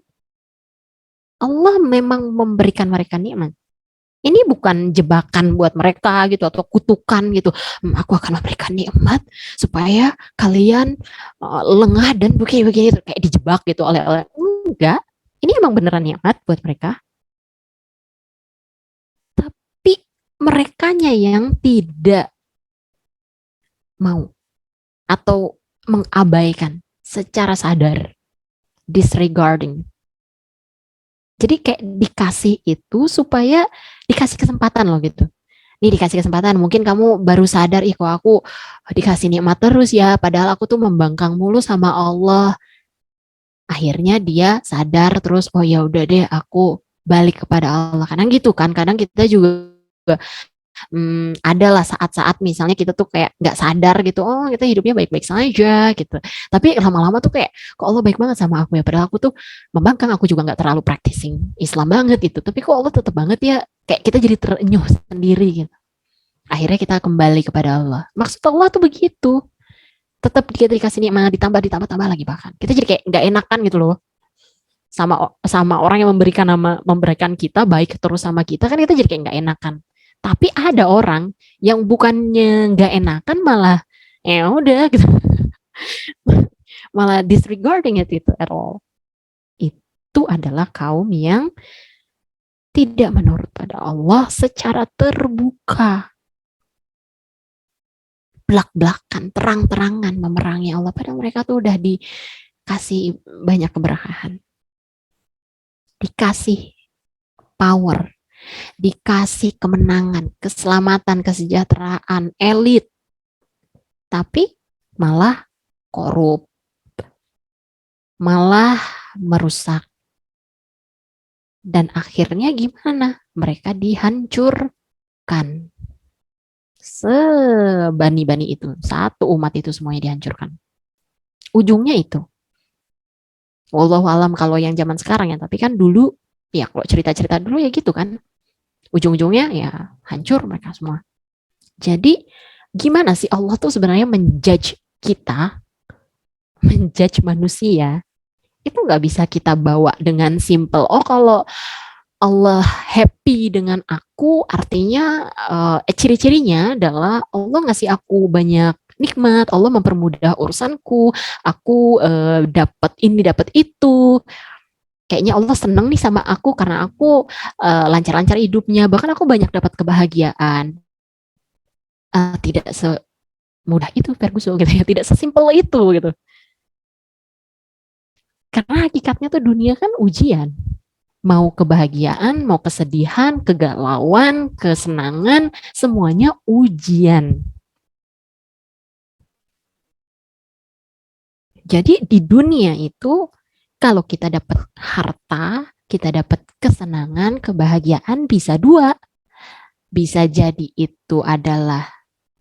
Allah memang memberikan mereka nikmat. Ini bukan jebakan buat mereka gitu atau kutukan gitu. Aku akan memberikan nikmat supaya kalian lengah dan begini kayak dijebak gitu oleh enggak. Ini emang beneran nikmat buat mereka. Tapi merekanya yang tidak mau atau mengabaikan secara sadar, disregarding. Jadi kayak dikasih itu supaya dikasih kesempatan loh gitu. Nih dikasih kesempatan, mungkin kamu baru sadar, ih kok aku dikasih nikmat terus ya, padahal aku tuh membangkang mulu sama Allah. Akhirnya dia sadar terus, oh ya udah deh aku balik kepada Allah. Kadang gitu kan, kadang kita juga adalah saat-saat misalnya kita tuh kayak nggak sadar gitu, oh kita hidupnya baik-baik saja gitu. Tapi lama-lama tuh kayak, kok Allah baik banget sama aku ya. Padahal aku tuh membangkang, aku juga nggak terlalu practicing Islam banget gitu. Tapi kok Allah tetap banget ya, kayak kita jadi terenyuh sendiri gitu. Akhirnya kita kembali kepada Allah. Maksud Allah tuh begitu. Tetap kita dikasih nikmat, ditambah lagi bahkan. Kita jadi kayak nggak enakan gitu loh. Sama orang yang memberikan kita baik terus sama kita, kan kita jadi kayak nggak enakan. Tapi ada orang yang bukannya nggak enakan, malah ya udah gitu. Malah disregarding it itu at all. Itu adalah kaum yang tidak menurut pada Allah secara terbuka. Belak-belakan, terang-terangan memerangi Allah. Padahal mereka tuh udah dikasih banyak keberkahan. Dikasih power, dikasih kemenangan, keselamatan, kesejahteraan, elit. Tapi malah korup, malah merusak. Dan akhirnya gimana? Mereka dihancurkan. Sebani-bani itu, satu umat itu semuanya dihancurkan. Ujungnya itu. Wallahu alam kalau yang zaman sekarang ya, tapi kan dulu, ya kalau cerita-cerita dulu ya gitu kan. Ujung-ujungnya ya hancur mereka semua. Jadi gimana sih Allah tuh sebenarnya menjudge kita, menjudge manusia, itu nggak bisa kita bawa dengan simple. Oh kalau Allah happy dengan aku, artinya ciri-cirinya adalah Allah ngasih aku banyak nikmat, Allah mempermudah urusanku, aku dapat ini dapat itu. Kayaknya Allah seneng nih sama aku karena aku lancar-lancar hidupnya, bahkan aku banyak dapat kebahagiaan. Tidak semudah itu Ferguson gitu ya, tidak sesimpel itu gitu. Karena hakikatnya tuh dunia kan ujian. Mau kebahagiaan, mau kesedihan, kegalauan, kesenangan, semuanya ujian. Jadi di dunia itu, kalau kita dapat harta, kita dapat kesenangan, kebahagiaan, bisa dua. Bisa jadi itu adalah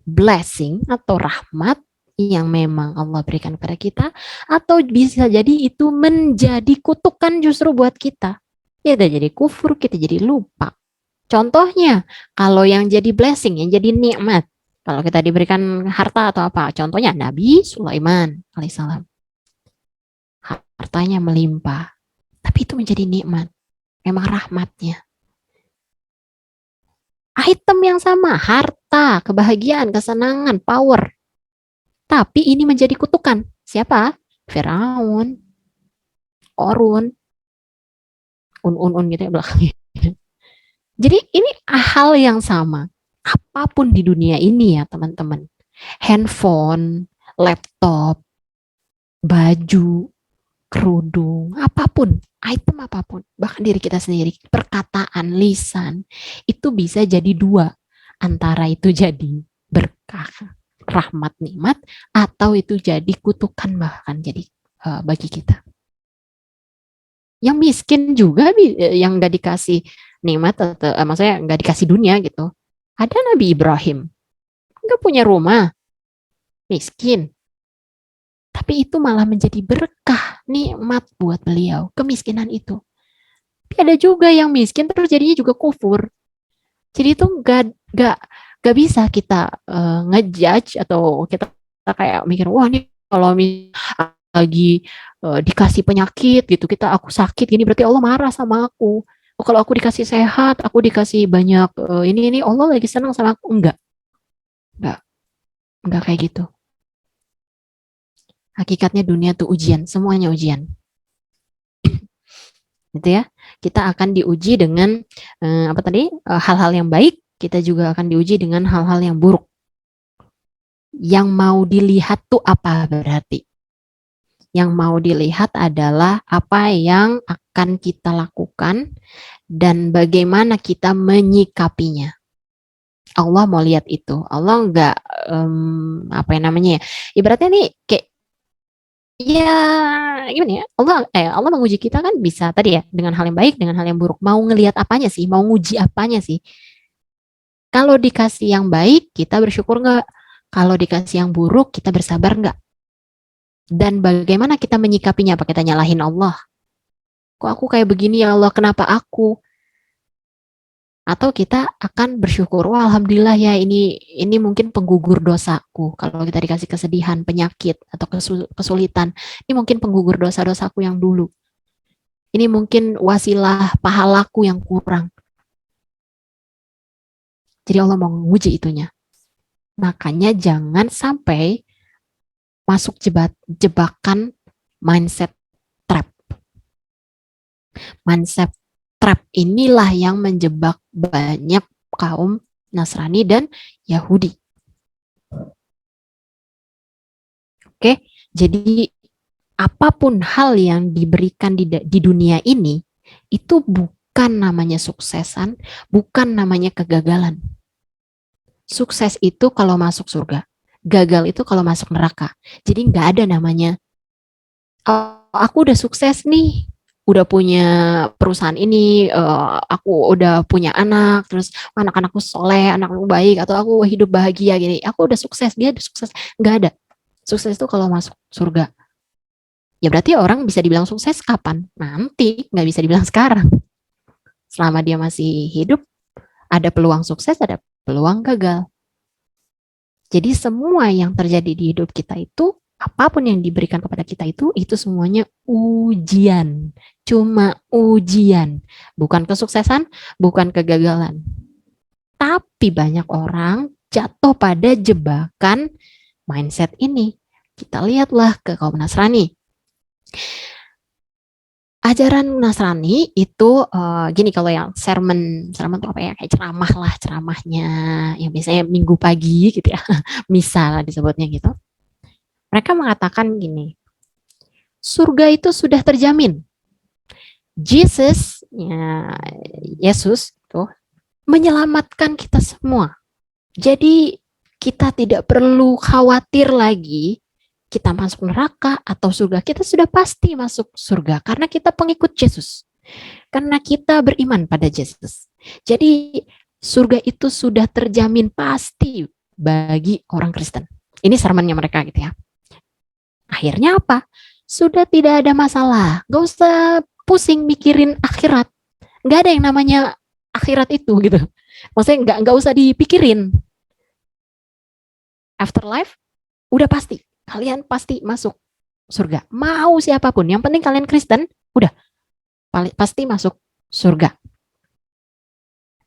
blessing atau rahmat yang memang Allah berikan kepada kita, atau bisa jadi itu menjadi kutukan justru buat kita. Ya udah jadi kufur, kita jadi lupa. Contohnya, kalau yang jadi blessing, yang jadi nikmat, kalau kita diberikan harta atau apa, contohnya Nabi Sulaiman alaihissalam. Hartanya melimpah, tapi itu menjadi nikmat, memang rahmatnya. Item yang sama, harta, kebahagiaan, kesenangan, power. Tapi ini menjadi kutukan. Siapa? Firaun, Korun, un gitu ya belakangnya. Jadi ini hal yang sama. Apapun di dunia ini ya teman-teman. Handphone, laptop, baju, kerudung, apapun, item apapun, bahkan diri kita sendiri, perkataan, lisan, itu bisa jadi dua. Antara itu jadi berkah, rahmat, nikmat, atau itu jadi kutukan bahkan jadi bagi kita. Yang miskin juga, yang gak dikasih nikmat, atau maksudnya gak dikasih dunia gitu. Ada Nabi Ibrahim, gak punya rumah, miskin. Tapi itu malah menjadi berkah, nikmat buat beliau, kemiskinan itu. Tapi ada juga yang miskin terus jadinya juga kufur. Jadi itu gak bisa kita ngejudge atau kita kayak mikir, wah ini kalau lagi dikasih penyakit gitu, aku sakit gini berarti Allah marah sama aku. Oh, kalau aku dikasih sehat, aku dikasih banyak ini Allah lagi senang sama aku. Enggak kayak gitu. Hakikatnya dunia tuh ujian, semuanya ujian. Gitu ya. Kita akan diuji dengan hal-hal yang baik kita juga akan diuji dengan hal-hal yang buruk. Yang mau dilihat tuh apa berarti? Yang mau dilihat adalah apa yang akan kita lakukan dan bagaimana kita menyikapinya. Allah mau lihat itu. Allah enggak apa yang namanya ya? Ibaratnya nih kayak ya gimana ya? Allah menguji kita kan bisa tadi ya dengan hal yang baik, dengan hal yang buruk. Mau ngelihat apanya sih? Mau nguji apanya sih? Kalau dikasih yang baik, kita bersyukur enggak? Kalau dikasih yang buruk, kita bersabar enggak? Dan bagaimana kita menyikapinya? Apa kita nyalahin Allah? Kok aku kayak begini ya Allah? Kenapa aku? Atau kita akan bersyukur, wah alhamdulillah ya ini mungkin penggugur dosaku. Kalau kita dikasih kesedihan, penyakit atau kesulitan, ini mungkin penggugur dosa-dosaku yang dulu. Ini mungkin wasilah pahalaku yang kurang. Jadi Allah mau nguji itunya. Makanya jangan sampai masuk jebakan mindset trap. Mindset trap inilah yang menjebak banyak kaum Nasrani dan Yahudi. Oke, jadi apapun hal yang diberikan di dunia ini, itu bukan namanya suksesan, bukan namanya kegagalan. Sukses itu kalau masuk surga, gagal itu kalau masuk neraka. Jadi nggak ada namanya, oh, aku udah sukses nih, udah punya perusahaan ini, aku udah punya anak, terus anak-anakku soleh, anakku baik, atau aku hidup bahagia gini, aku udah sukses, dia udah sukses. Nggak ada. Sukses itu kalau masuk surga. Ya berarti orang bisa dibilang sukses kapan? Nanti, nggak bisa dibilang sekarang. Selama dia masih hidup, ada peluang sukses, ada peluang gagal. Jadi semua yang terjadi di hidup kita itu, apapun yang diberikan kepada kita itu semuanya ujian. Cuma ujian. Bukan kesuksesan, bukan kegagalan. Tapi banyak orang jatuh pada jebakan mindset ini. Kita lihatlah ke kaum Nasrani. Ajaran Nasrani itu gini, kalau yang sermon itu apa ya, kayak ceramah lah, ceramahnya yang biasanya minggu pagi gitu ya, misal disebutnya gitu. Mereka mengatakan gini, surga itu sudah terjamin. Yesus tuh menyelamatkan kita semua. Jadi kita tidak perlu khawatir lagi kita masuk neraka atau surga. Kita sudah pasti masuk surga karena kita pengikut Yesus. Karena kita beriman pada Yesus. Jadi surga itu sudah terjamin pasti bagi orang Kristen. Ini sermonnya mereka gitu ya. Akhirnya apa? Sudah tidak ada masalah. Gak usah pusing mikirin akhirat. Gak ada yang namanya akhirat itu gitu. Maksudnya gak usah dipikirin. Afterlife udah pasti. Kalian pasti masuk surga. Mau siapapun. Yang penting kalian Kristen, udah pasti masuk surga.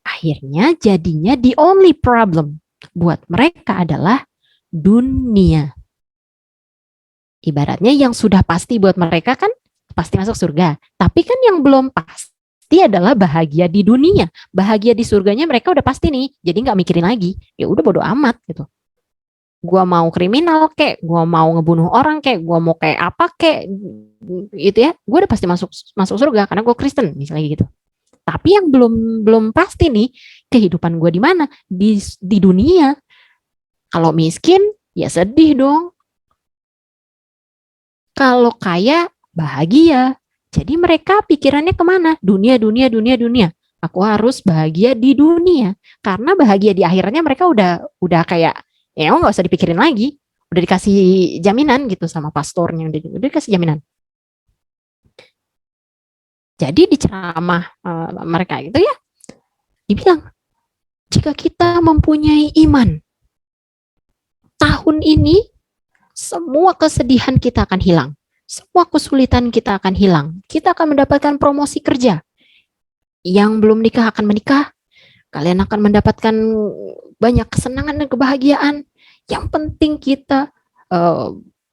Akhirnya jadinya the only problem buat mereka adalah dunia. Ibaratnya yang sudah pasti buat mereka kan pasti masuk surga. Tapi kan yang belum pasti adalah bahagia di dunia. Bahagia di surganya mereka udah pasti nih. Jadi nggak mikirin lagi. Ya udah bodo amat gitu. Gua mau kriminal kek, gua mau ngebunuh orang kek, gua mau kayak apa kek, gitu ya. Gua udah pasti masuk surga karena gua Kristen misalnya gitu. Tapi yang belum pasti nih, kehidupan gua di mana? Di dunia. Kalau miskin, ya sedih dong. Kalau kaya, bahagia. Jadi mereka pikirannya kemana? Dunia. Aku harus bahagia di dunia. Karena bahagia di akhirnya mereka udah kayak, ya nggak usah dipikirin lagi. Udah dikasih jaminan gitu sama pastornya. Udah dikasih jaminan. Jadi di ceramah mereka itu ya, dibilang, jika kita mempunyai iman, tahun ini semua kesedihan kita akan hilang. Semua kesulitan kita akan hilang. Kita akan mendapatkan promosi kerja. Yang belum nikah akan menikah. Kalian akan mendapatkan banyak kesenangan dan kebahagiaan. Yang penting kita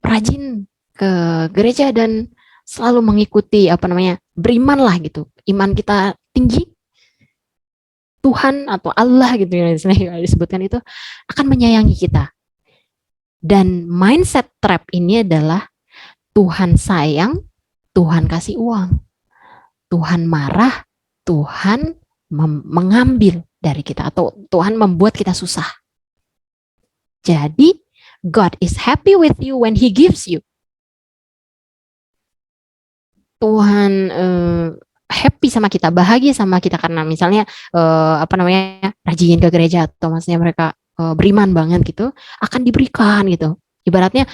rajin ke gereja dan selalu mengikuti beriman lah gitu. Iman kita tinggi. Tuhan atau Allah gitu ya disebutkan itu akan menyayangi kita. Dan mindset trap ini adalah Tuhan sayang, Tuhan kasih uang. Tuhan marah, Tuhan mengambil dari kita atau Tuhan membuat kita susah. Jadi God is happy with you when He gives you. Tuhan happy sama kita, bahagia sama kita karena misalnya rajin ke gereja atau maksudnya mereka beriman banget gitu, akan diberikan gitu. Ibaratnya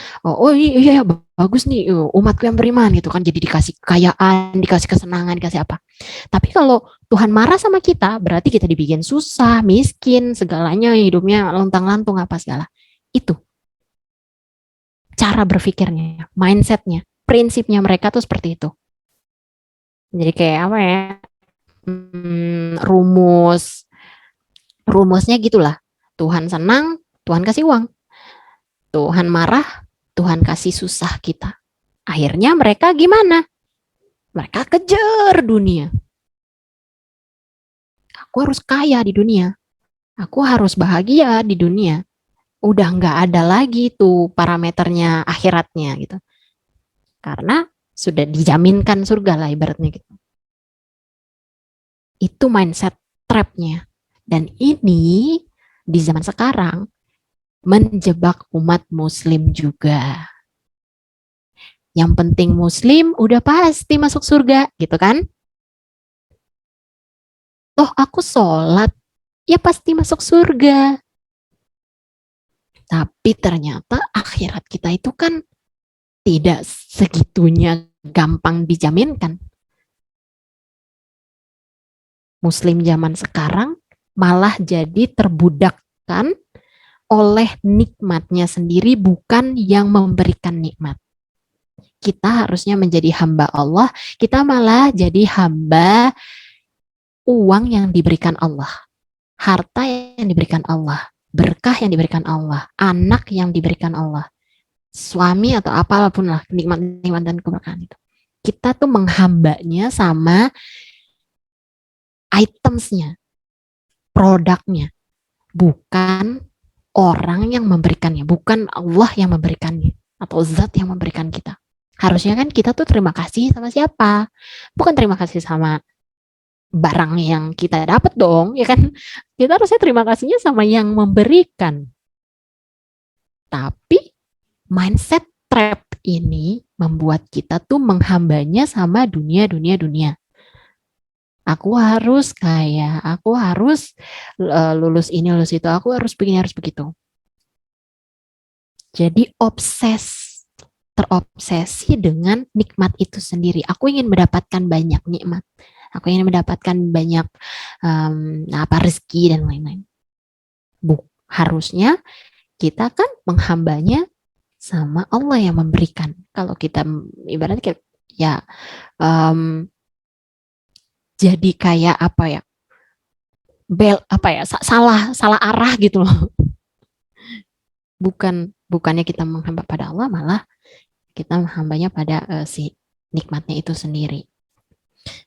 iya bagus nih umatku yang beriman gitu kan, jadi dikasih kekayaan, dikasih kesenangan, dikasih apa. Tapi kalau Tuhan marah sama kita, berarti kita dibikin susah, miskin, segalanya hidupnya lontang-lantung apa segala. Itu cara berpikirnya, mindsetnya, prinsipnya mereka tuh seperti itu. Jadi kayak apa ya? Rumusnya gitulah. Tuhan senang, Tuhan kasih uang. Tuhan marah, Tuhan kasih susah kita. Akhirnya mereka gimana? Mereka kejar dunia. Aku harus kaya di dunia. Aku harus bahagia di dunia. Udah nggak ada lagi tuh parameternya akhiratnya gitu. Karena sudah dijaminkan surga lah ibaratnya gitu. Itu mindset trapnya. Dan ini di zaman sekarang menjebak umat muslim juga. Yang penting muslim udah pasti masuk surga gitu kan. Toh aku sholat, ya pasti masuk surga. Tapi ternyata akhirat kita itu kan tidak segitunya gampang dijaminkan. Muslim zaman sekarang malah jadi terbudakkan oleh nikmatnya sendiri, bukan yang memberikan nikmat. Kita harusnya menjadi hamba Allah, kita malah jadi hamba uang yang diberikan Allah, harta yang diberikan Allah, berkah yang diberikan Allah, anak yang diberikan Allah, suami atau apapun lah, nikmat-nikmat dan keberkahan itu. Kita tuh menghambanya sama itemsnya, produknya, bukan orang yang memberikannya, bukan Allah yang memberikannya atau zat yang memberikan kita. Harusnya kan kita tuh terima kasih sama siapa? Bukan terima kasih sama barang yang kita dapat dong, ya kan? Kita harusnya terima kasihnya sama yang memberikan. Tapi mindset trap ini membuat kita tuh menghambanya sama dunia. Aku harus kaya, aku harus lulus ini, lulus itu, aku harus begini, harus begitu. Jadi terobsesi dengan nikmat itu sendiri. Aku ingin mendapatkan banyak nikmat. Aku ingin mendapatkan banyak rezeki dan lain-lain. Harusnya kita kan menghambanya sama Allah yang memberikan. Kalau kita ibaratnya ya jadi kayak salah arah gitu loh. Bukannya kita menghamba pada Allah, malah kita menghambanya pada si nikmatnya itu sendiri.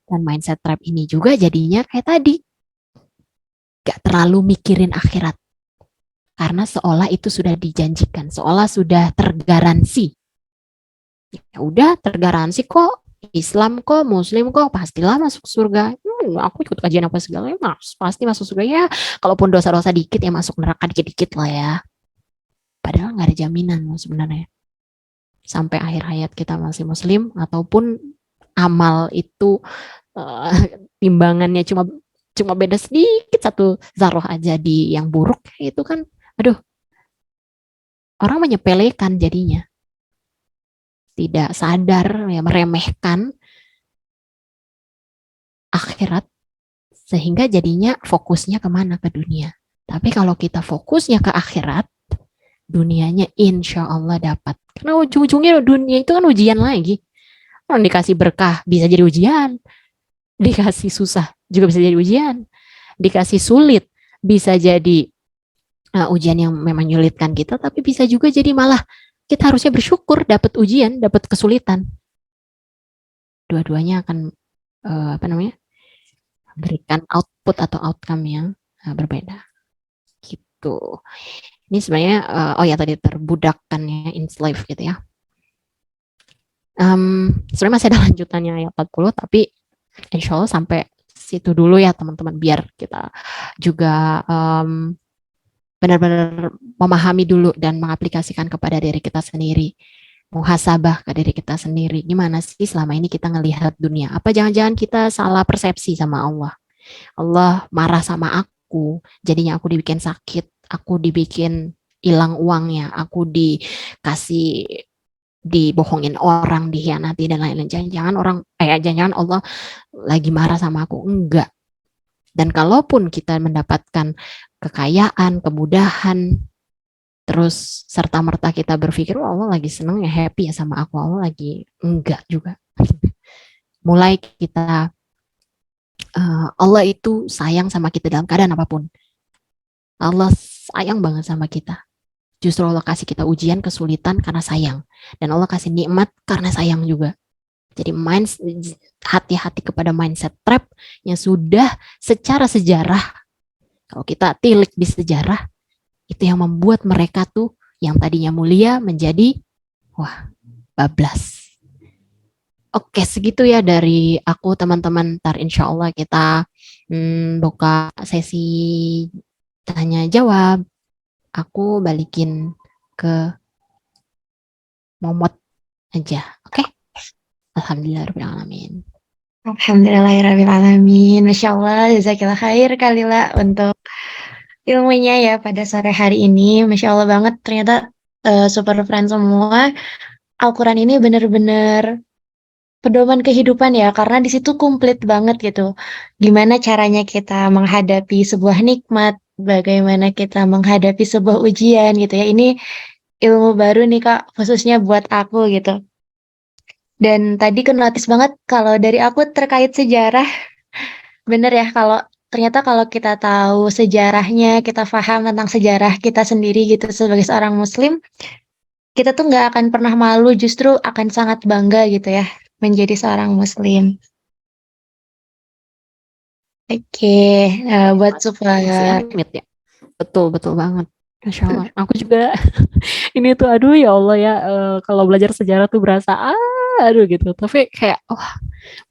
Dan mindset trap ini juga jadinya kayak tadi, gak terlalu mikirin akhirat, karena seolah itu sudah dijanjikan, seolah sudah tergaransi. Ya udah tergaransi kok, Islam kok, Muslim kok, pastilah masuk surga. Aku ikut kajian apa segala, ya pasti masuk surga ya. Kalaupun dosa-dosa dikit ya masuk neraka dikit-dikit lah ya. Padahal nggak ada jaminan sebenarnya. Sampai akhir hayat kita masih Muslim, ataupun amal itu timbangannya cuma beda sedikit, satu zarah aja di yang buruk, itu kan, aduh, orang menyepelekan jadinya. Tidak sadar ya, meremehkan akhirat, sehingga jadinya fokusnya kemana? Ke dunia. Tapi kalau kita fokusnya ke akhirat, dunianya insya Allah dapat. Karena ujung-ujungnya dunia itu kan ujian lagi. Orang dikasih berkah bisa jadi ujian, dikasih susah juga bisa jadi ujian, dikasih sulit bisa jadi ujian yang memang menyulitkan kita, tapi bisa juga jadi malah kita harusnya bersyukur dapat ujian, dapat kesulitan. Dua-duanya akan berikan output atau outcome yang berbeda gitu. Ini sebenarnya oh ya tadi terbudakkannya enslaved gitu ya. Sebenarnya masih ada lanjutannya ayat 40, tapi insya Allah sampai situ dulu ya teman-teman, biar kita juga benar-benar memahami dulu dan mengaplikasikan kepada diri kita sendiri, muhasabah ke diri kita sendiri. Gimana sih selama ini kita ngelihat dunia? Apa jangan-jangan kita salah persepsi sama Allah? Allah marah sama aku, jadinya aku dibikin sakit, aku dibikin hilang uangnya, aku dikasih dibohongin orang, dikhianati dan lain-lain. Jangan-jangan jangan-jangan Allah lagi marah sama aku. Enggak. Dan kalaupun kita mendapatkan kekayaan, kemudahan, terus serta-merta kita berpikir, oh, Allah lagi seneng ya, happy ya sama aku, Allah lagi enggak juga. Mulai kita Allah itu sayang sama kita dalam keadaan apapun. Allah sayang banget sama kita. Justru Allah kasih kita ujian, kesulitan karena sayang. Dan Allah kasih nikmat karena sayang juga. Jadi hati-hati kepada mindset trap yang sudah secara sejarah, kalau kita tilik di sejarah, itu yang membuat mereka tuh yang tadinya mulia menjadi wah, bablas. Oke, segitu ya dari aku teman-teman. Ntar insya Allah kita buka sesi tanya jawab. Aku balikin ke Momot aja. Oke? Alhamdulillahirrahmanirrahim. Alhamdulillahirrahmanirrahim. Masya Allah, jazakillah khair Kalila untuk ilmunya ya pada sore hari ini. Masya Allah banget, ternyata super friend semua. Al-Quran ini benar-benar pedoman kehidupan ya, karena di situ komplit banget gitu. Gimana caranya kita menghadapi sebuah nikmat, bagaimana kita menghadapi sebuah ujian gitu ya. Ini ilmu baru nih Kak, khususnya buat aku gitu. Dan tadi notice banget kalau dari aku terkait sejarah, bener ya kalau ternyata kalau kita tahu sejarahnya, kita paham tentang sejarah kita sendiri gitu sebagai seorang muslim, kita tuh nggak akan pernah malu, justru akan sangat bangga gitu ya menjadi seorang muslim. Oke, buat Masih support. amit ya. Betul, betul banget. Masya Allah. Aku juga ini tuh aduh ya Allah ya, kalau belajar sejarah tuh berasa aduh gitu. Tapi kayak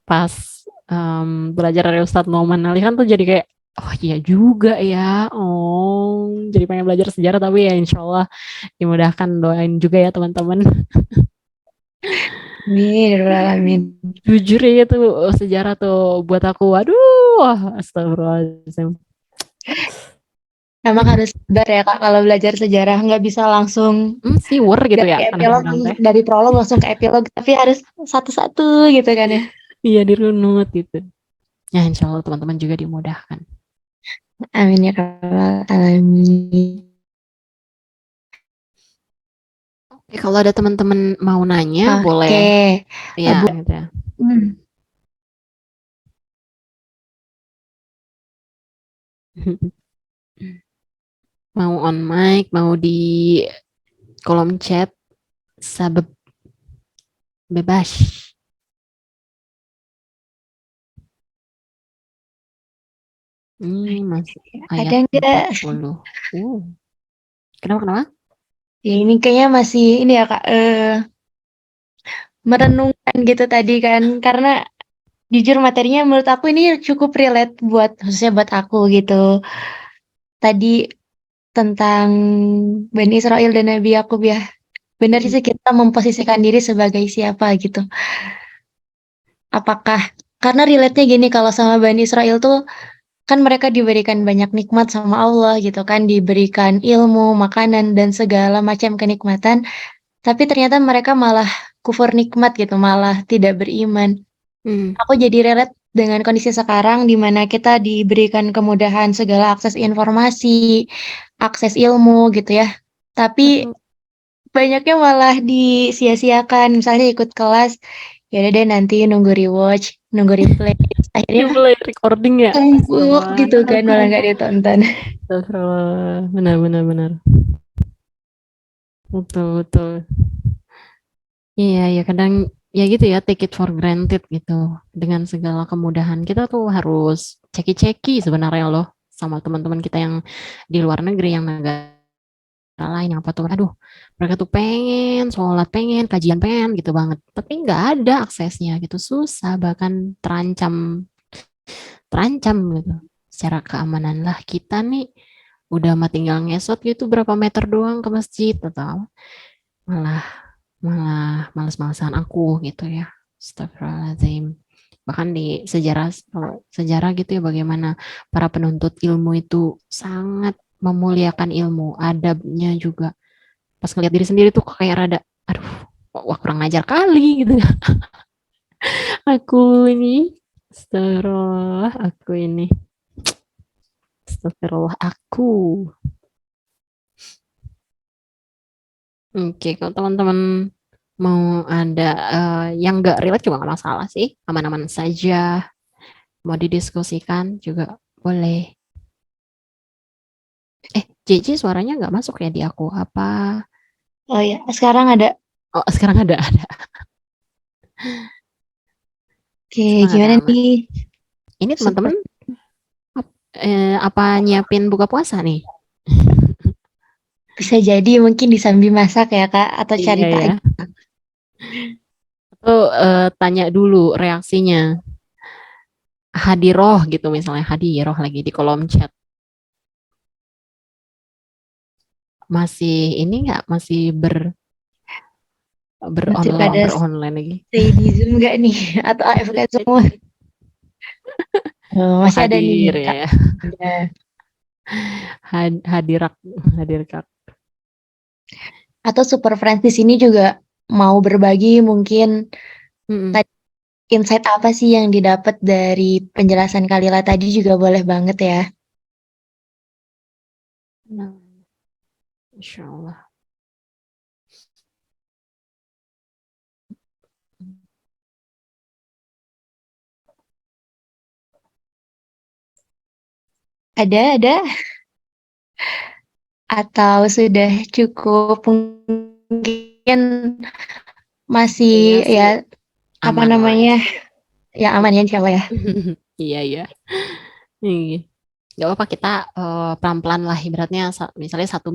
pas belajar dari Ustadz Noman Alihan tuh jadi kayak oh iya juga ya. Oh, jadi pengen belajar sejarah, tapi ya insya Allah dimudahkan, doain juga ya teman-teman. Amin, ya rabbal alamin. Jujur ya itu sejarah tuh buat aku aduh, astagfirullahaladzim. Emang harus sabar ya Kak kalau belajar sejarah, nggak bisa langsung Siwer gitu ya dari epilog, kadang-kadang teh. dari prolog langsung ke epilog, tapi harus satu-satu gitu kan ya. Iya, dirunut gitu. Ya insya Allah teman-teman juga dimudahkan. Amin ya rabbal alamin. Oke, kalau ada teman-teman mau nanya boleh Oke, ya buat gitu ya. Mau on mic, mau di kolom chat, sabep bebas. Ini masih ayat ada nggak? 40. Kenapa, kenapa? Ya ini kayaknya masih ini ya Kak, merenungkan gitu tadi kan, karena jujur materinya menurut aku ini cukup relate buat khususnya buat aku gitu. Tadi tentang Bani Israel dan Nabi Yakub ya. Benar sih kita memposisikan diri sebagai siapa gitu. Apakah karena relate-nya gini, kalau sama Bani Israel tuh kan mereka diberikan banyak nikmat sama Allah gitu kan, diberikan ilmu, makanan dan segala macam kenikmatan, tapi ternyata mereka malah kufur nikmat gitu, malah tidak beriman. Aku jadi relate dengan kondisi sekarang di mana kita diberikan kemudahan segala akses informasi, akses ilmu gitu ya. Tapi Betul. banyaknya malah disia-siakan, misalnya ikut kelas, ya udah deh nanti nunggu rewatch, nunggu replay, akhirnya Mulai recording ya. tumpuk gitu kan, malah nggak ditonton. Astagfirullah. Benar, benar, benar. Betul, betul. Iya, ya kadang ya gitu ya, take it for granted gitu. Dengan segala kemudahan kita tuh harus ceki-ceki sebenarnya loh sama teman-teman kita yang di luar negeri, yang negara lain, yang apa tuh, aduh mereka tuh pengen sholat, pengen kajian, pengen gitu banget, tapi nggak ada aksesnya gitu, susah, bahkan terancam terancam gitu secara keamanan. Lah kita nih udah mah tinggal ngesot gitu berapa meter doang ke masjid, atau malah malah males-malesan aku gitu ya. Astagfirullahaladzim. Bahkan di sejarah, kalau sejarah gitu ya, bagaimana para penuntut ilmu itu sangat memuliakan ilmu, adabnya juga. Pas ngeliat diri sendiri tuh kayak rada, aduh, wah kurang ajar kali gitu. Aku ini, astagfirullah, aku ini, astagfirullah aku. Oke, kalau teman-teman mau ada yang nggak relate juga nggak masalah sih, aman-aman saja. Mau didiskusikan juga boleh. JJ suaranya nggak masuk ya di aku. Apa? Oh ya, sekarang ada. Oh, sekarang ada. Oke, Sekarang ada gimana aman. nih? Ini Super. teman-teman apa nyiapin buka puasa nih? Bisa jadi mungkin disambi masak ya, Kak, atau cari Iya ya. takjil. Atau tanya dulu reaksinya. Hadiroh gitu misalnya, hadiroh lagi di kolom chat. Masih ini nggak, masih Masih pada beronline lagi. stay di Zoom nggak nih? Atau AFK semua? Oh, Oh, masih ada nih, hadir Kak. ya. Ada. Hadirak, hadirkak. Atau Super Friends di sini juga mau berbagi mungkin Mm-mm. tadi insight apa sih yang didapat dari penjelasan Kalila tadi juga boleh banget ya. Nah, Insya Allah. Ada atau sudah cukup mungkin masih Kayaknya ya sih apa aman lah namanya insya ya aman ya insya Allah ya. Iya, iya. Iya. Gak apa-apa, kita pelan-pelan lah ibaratnya, misalnya 1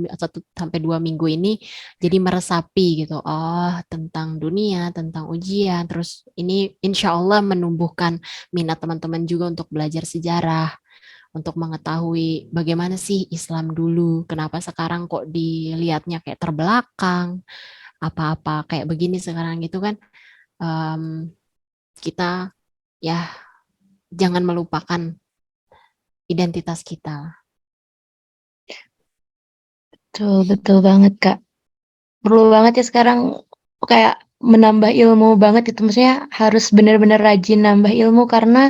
sampai 2 minggu ini jadi meresapi gitu, oh tentang dunia, tentang ujian, terus ini insya Allah menumbuhkan minat teman-teman juga untuk belajar sejarah, untuk mengetahui bagaimana sih Islam dulu, kenapa sekarang kok dilihatnya kayak terbelakang, apa-apa kayak begini sekarang gitu kan. Em, kita ya jangan melupakan identitas kita. Betul betul banget Kak. Perlu banget ya sekarang kayak menambah ilmu banget itu maksudnya harus benar-benar rajin nambah ilmu karena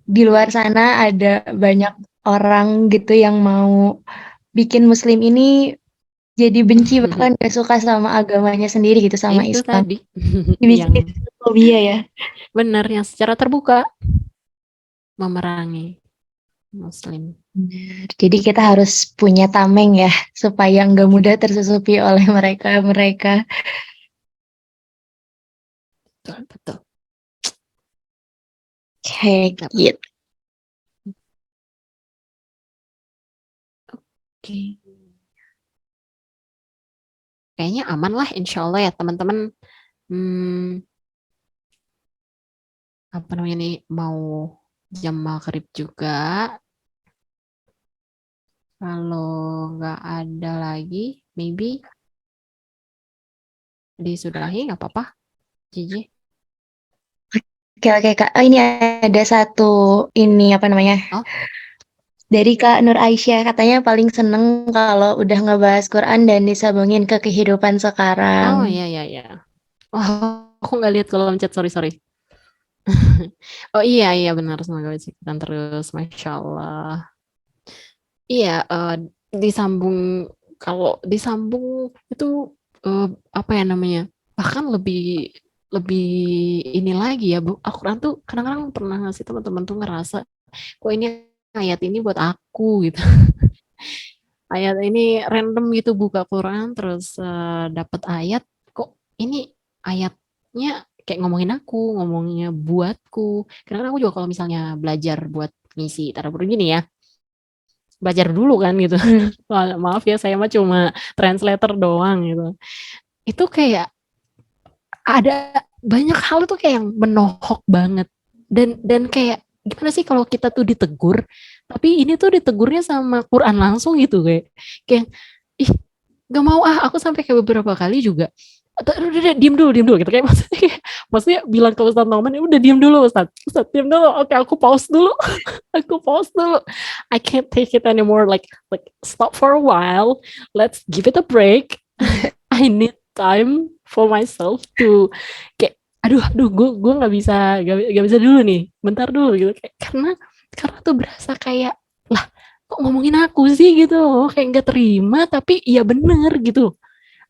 di luar Mm. sana ada banyak orang gitu yang mau bikin Muslim ini jadi benci bahkan gak suka sama agamanya sendiri gitu sama Itu Islam. tadi Dibikin yang fobia ya. benar, yang secara terbuka memerangi Muslim. Benar. Jadi kita harus punya tameng ya supaya nggak mudah tersusupi oleh mereka-mereka. Betul, betul. Kayak Yap. gitu. Oke. Kayaknya aman lah insya Allah ya teman-teman. Hmm, apa namanya nih, mau jam maghrib juga. Kalau nggak ada lagi, maybe disudahi nggak apa-apa, Cici. Oke oke Kak. Oh, ini ada satu ini apa namanya? Oh, Dari Kak Nur Aisyah katanya paling seneng kalau udah ngebahas Quran dan disambungin ke kehidupan sekarang. oh ya ya ya. Oh, aku nggak lihat kolom chat, sorry sorry. Oh iya iya benar, semoga ikutan terus, masya Allah. Iya, disambung, kalau disambung itu eh, apa ya namanya? Bahkan lebih lebih ini lagi ya, Bu. Al-Quran tuh kadang-kadang pernah ngasih teman-teman tuh ngerasa, kok ini ayat ini buat aku gitu. Ayat ini random gitu, buka Quran terus dapat ayat, kok ini ayat ngomongnya kayak ngomongin aku, ngomongnya buatku. Karena aku juga kalau misalnya belajar buat ngisi tadabbur gini ya, belajar dulu kan gitu. Hmm. Maaf ya, saya mah cuma translator doang gitu. Itu kayak ada banyak hal tuh kayak yang menohok banget. Dan kayak gimana sih kalau kita tuh ditegur, tapi ini tuh ditegurnya sama Quran langsung gitu kayak ih gak mau aku sampai kayak beberapa kali juga udah diem dulu gitu kayak maksudnya bilang ke Ustadz Noman udah diem dulu Ustadz diem dulu, oke aku pause dulu aku pause dulu, I can't take it anymore, like stop for a while, let's give it a break. I need time for myself to kayak aduh gue nggak bisa dulu nih, bentar dulu gitu kayak, karena tuh berasa kayak lah kok ngomongin aku sih gitu, kayak nggak terima tapi iya bener gitu.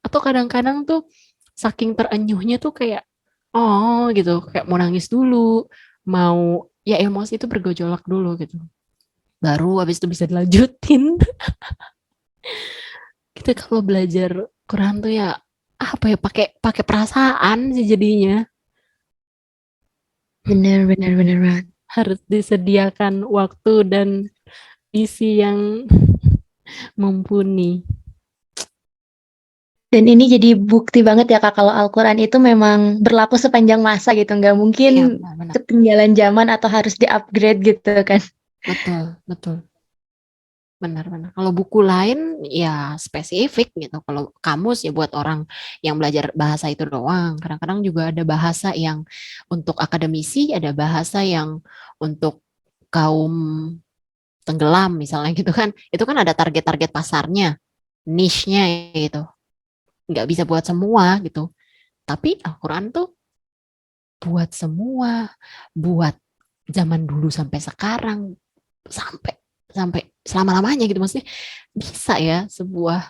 Atau kadang-kadang tuh saking terenyuhnya tuh kayak oh gitu, kayak mau nangis dulu, mau ya emosi itu bergejolak dulu gitu, baru habis itu bisa dilanjutin. Kita kalau belajar Quran tuh ya apa ya, pakai pakai perasaan sih jadinya. Bener, bener, bener banget. Harus disediakan waktu dan isi yang mumpuni. Dan ini jadi bukti banget ya Kak, kalau Al-Quran itu memang berlaku sepanjang masa gitu. Nggak mungkin Iya, benar-benar. ketinggalan zaman atau harus di-upgrade gitu kan. Betul, betul. Benar-benar. Kalau buku lain ya spesifik gitu. Kalau kamus ya buat orang yang belajar bahasa itu doang. Kadang-kadang juga ada bahasa yang untuk akademisi, ada bahasa yang untuk kaum tenggelam misalnya gitu kan. Itu kan ada target-target pasarnya, niche-nya gitu. Nggak bisa buat semua gitu. Tapi Al-Quran tuh buat semua, buat zaman dulu sampai sekarang, sampai sampai selama-lamanya gitu, maksudnya bisa ya sebuah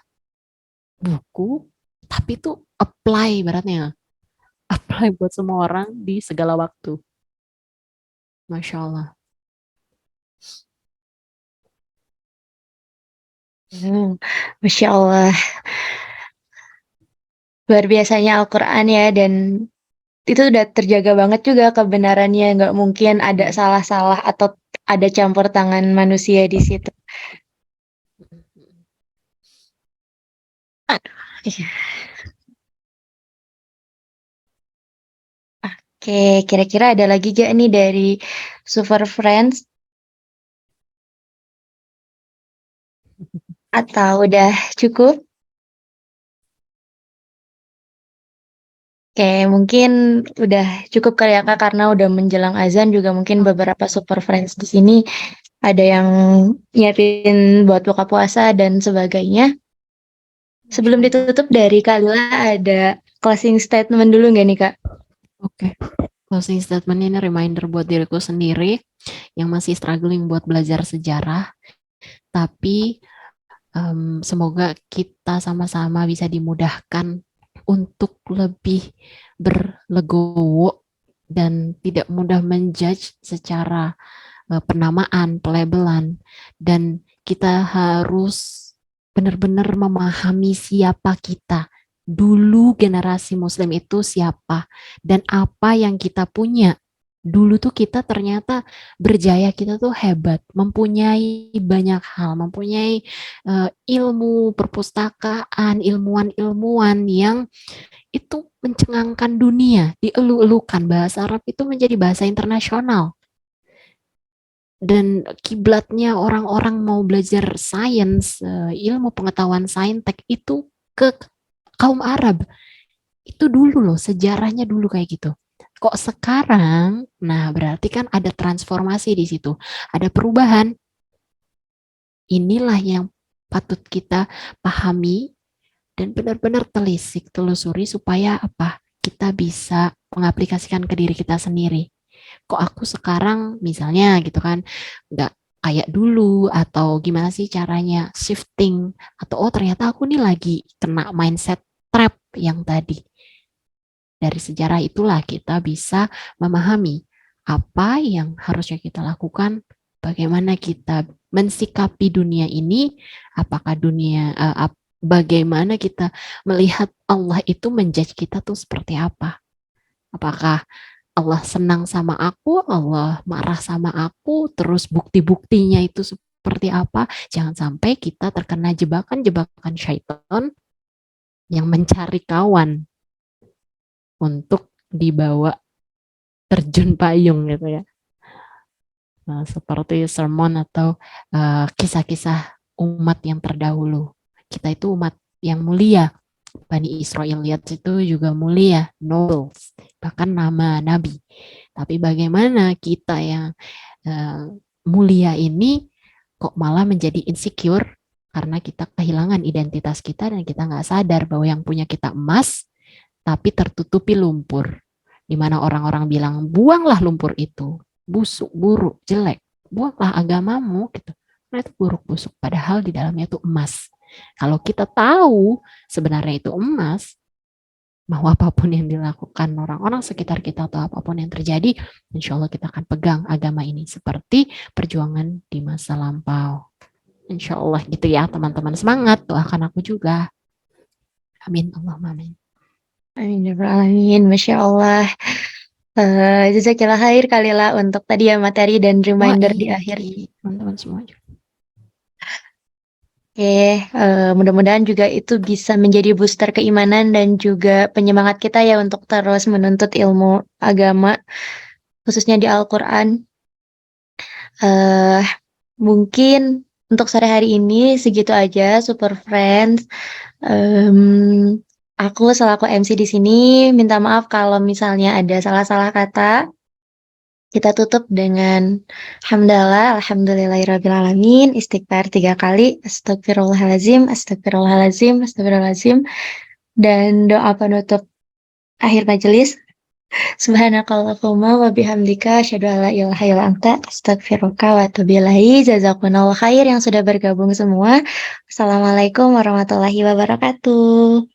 buku tapi tuh apply ibaratnya, apply buat semua orang di segala waktu. Masya Allah. Masya Allah. Luar biasanya Al-Quran ya, dan itu udah terjaga banget juga kebenarannya. Nggak mungkin ada salah-salah atau ada campur tangan manusia di situ. Aduh, iya. Oke, kira-kira ada lagi gak nih dari Super Friends? Atau udah cukup? Oke, mungkin udah cukup kali ya Kak, karena udah menjelang azan juga mungkin Oke. beberapa Super Friends di sini ada yang nyiapin buat buka puasa dan sebagainya. Masya Sebelum Allah. ditutup dari Kak Lila ada closing statement dulu nggak nih Kak? Oke. Closing statement ini reminder buat diriku sendiri yang masih struggling buat belajar sejarah, tapi semoga kita sama-sama bisa dimudahkan untuk lebih berlegowo dan tidak mudah menjudge secara penamaan, pelabelan, dan kita harus benar-benar memahami siapa kita. Dulu generasi Muslim itu siapa dan apa yang kita punya. Dulu tuh kita ternyata berjaya, kita tuh hebat, mempunyai banyak hal, mempunyai ilmu perpustakaan, ilmuwan-ilmuwan yang itu mencengangkan dunia, dielu-elukan. Bahasa Arab itu menjadi bahasa internasional. Dan kiblatnya orang-orang mau belajar sains, ilmu pengetahuan saintek itu ke kaum Arab. Itu dulu loh, sejarahnya dulu kayak gitu. Kok sekarang, nah berarti kan ada transformasi di situ, ada perubahan. Inilah yang patut kita pahami dan benar-benar telusuri supaya apa? Kita bisa mengaplikasikan ke diri kita sendiri. Kok aku sekarang misalnya gitu kan nggak kayak dulu, atau gimana sih caranya shifting, atau oh ternyata aku nih lagi kena mindset trap yang tadi. Dari sejarah itulah kita bisa memahami apa yang harusnya kita lakukan, bagaimana kita mensikapi dunia ini, apakah bagaimana kita melihat Allah itu menjudge kita tuh seperti apa. Apakah Allah senang sama aku, Allah marah sama aku, terus bukti-buktinya itu seperti apa? Jangan sampai kita terkena jebakan-jebakan syaitan yang mencari kawan untuk dibawa terjun payung gitu ya. Nah, seperti sermon atau kisah-kisah umat yang terdahulu. Kita itu umat yang mulia. Bani Israel lihat itu juga mulia, nobles, bahkan nama nabi. Tapi bagaimana kita yang mulia ini kok malah menjadi insecure karena kita kehilangan identitas kita dan kita nggak sadar bahwa yang punya kita emas tapi tertutupi lumpur. Di mana orang-orang bilang, buanglah lumpur itu, busuk, buruk, jelek, buanglah agamamu gitu. Karena itu buruk, busuk, padahal di dalamnya itu emas. Kalau kita tahu sebenarnya itu emas, mau apapun yang dilakukan orang-orang sekitar kita atau apapun yang terjadi, insya Allah kita akan pegang agama ini seperti perjuangan di masa lampau. Insya Allah gitu ya teman-teman, semangat, doakan aku juga. Amin, Allahumma amin. Amin ya rabbal alamin, Masya Allah. Jazakillah khair Kalila untuk tadi ya materi dan reminder di akhir. Teman-teman semua juga. Oke, mudah-mudahan juga itu bisa menjadi booster keimanan dan juga penyemangat kita ya untuk terus menuntut ilmu agama, khususnya di Al-Quran. Mungkin untuk sore hari ini segitu aja, Super Friends. Aku selaku MC di sini minta maaf kalau misalnya ada salah-salah kata. Kita tutup dengan hamdalah, alhamdulillahirrabbilalamin, istighfar 3 kali, astagfirullahalazim, astagfirullahalazim, astagfirullahalazim, dan doa penutup akhir majelis. Subhanakallahumma wa bihamdika asyhadu an la ilaha illa anta astaghfiruka wa atubu ilaik. Jazakumullahu khair yang sudah bergabung semua. Assalamualaikum warahmatullahi wabarakatuh.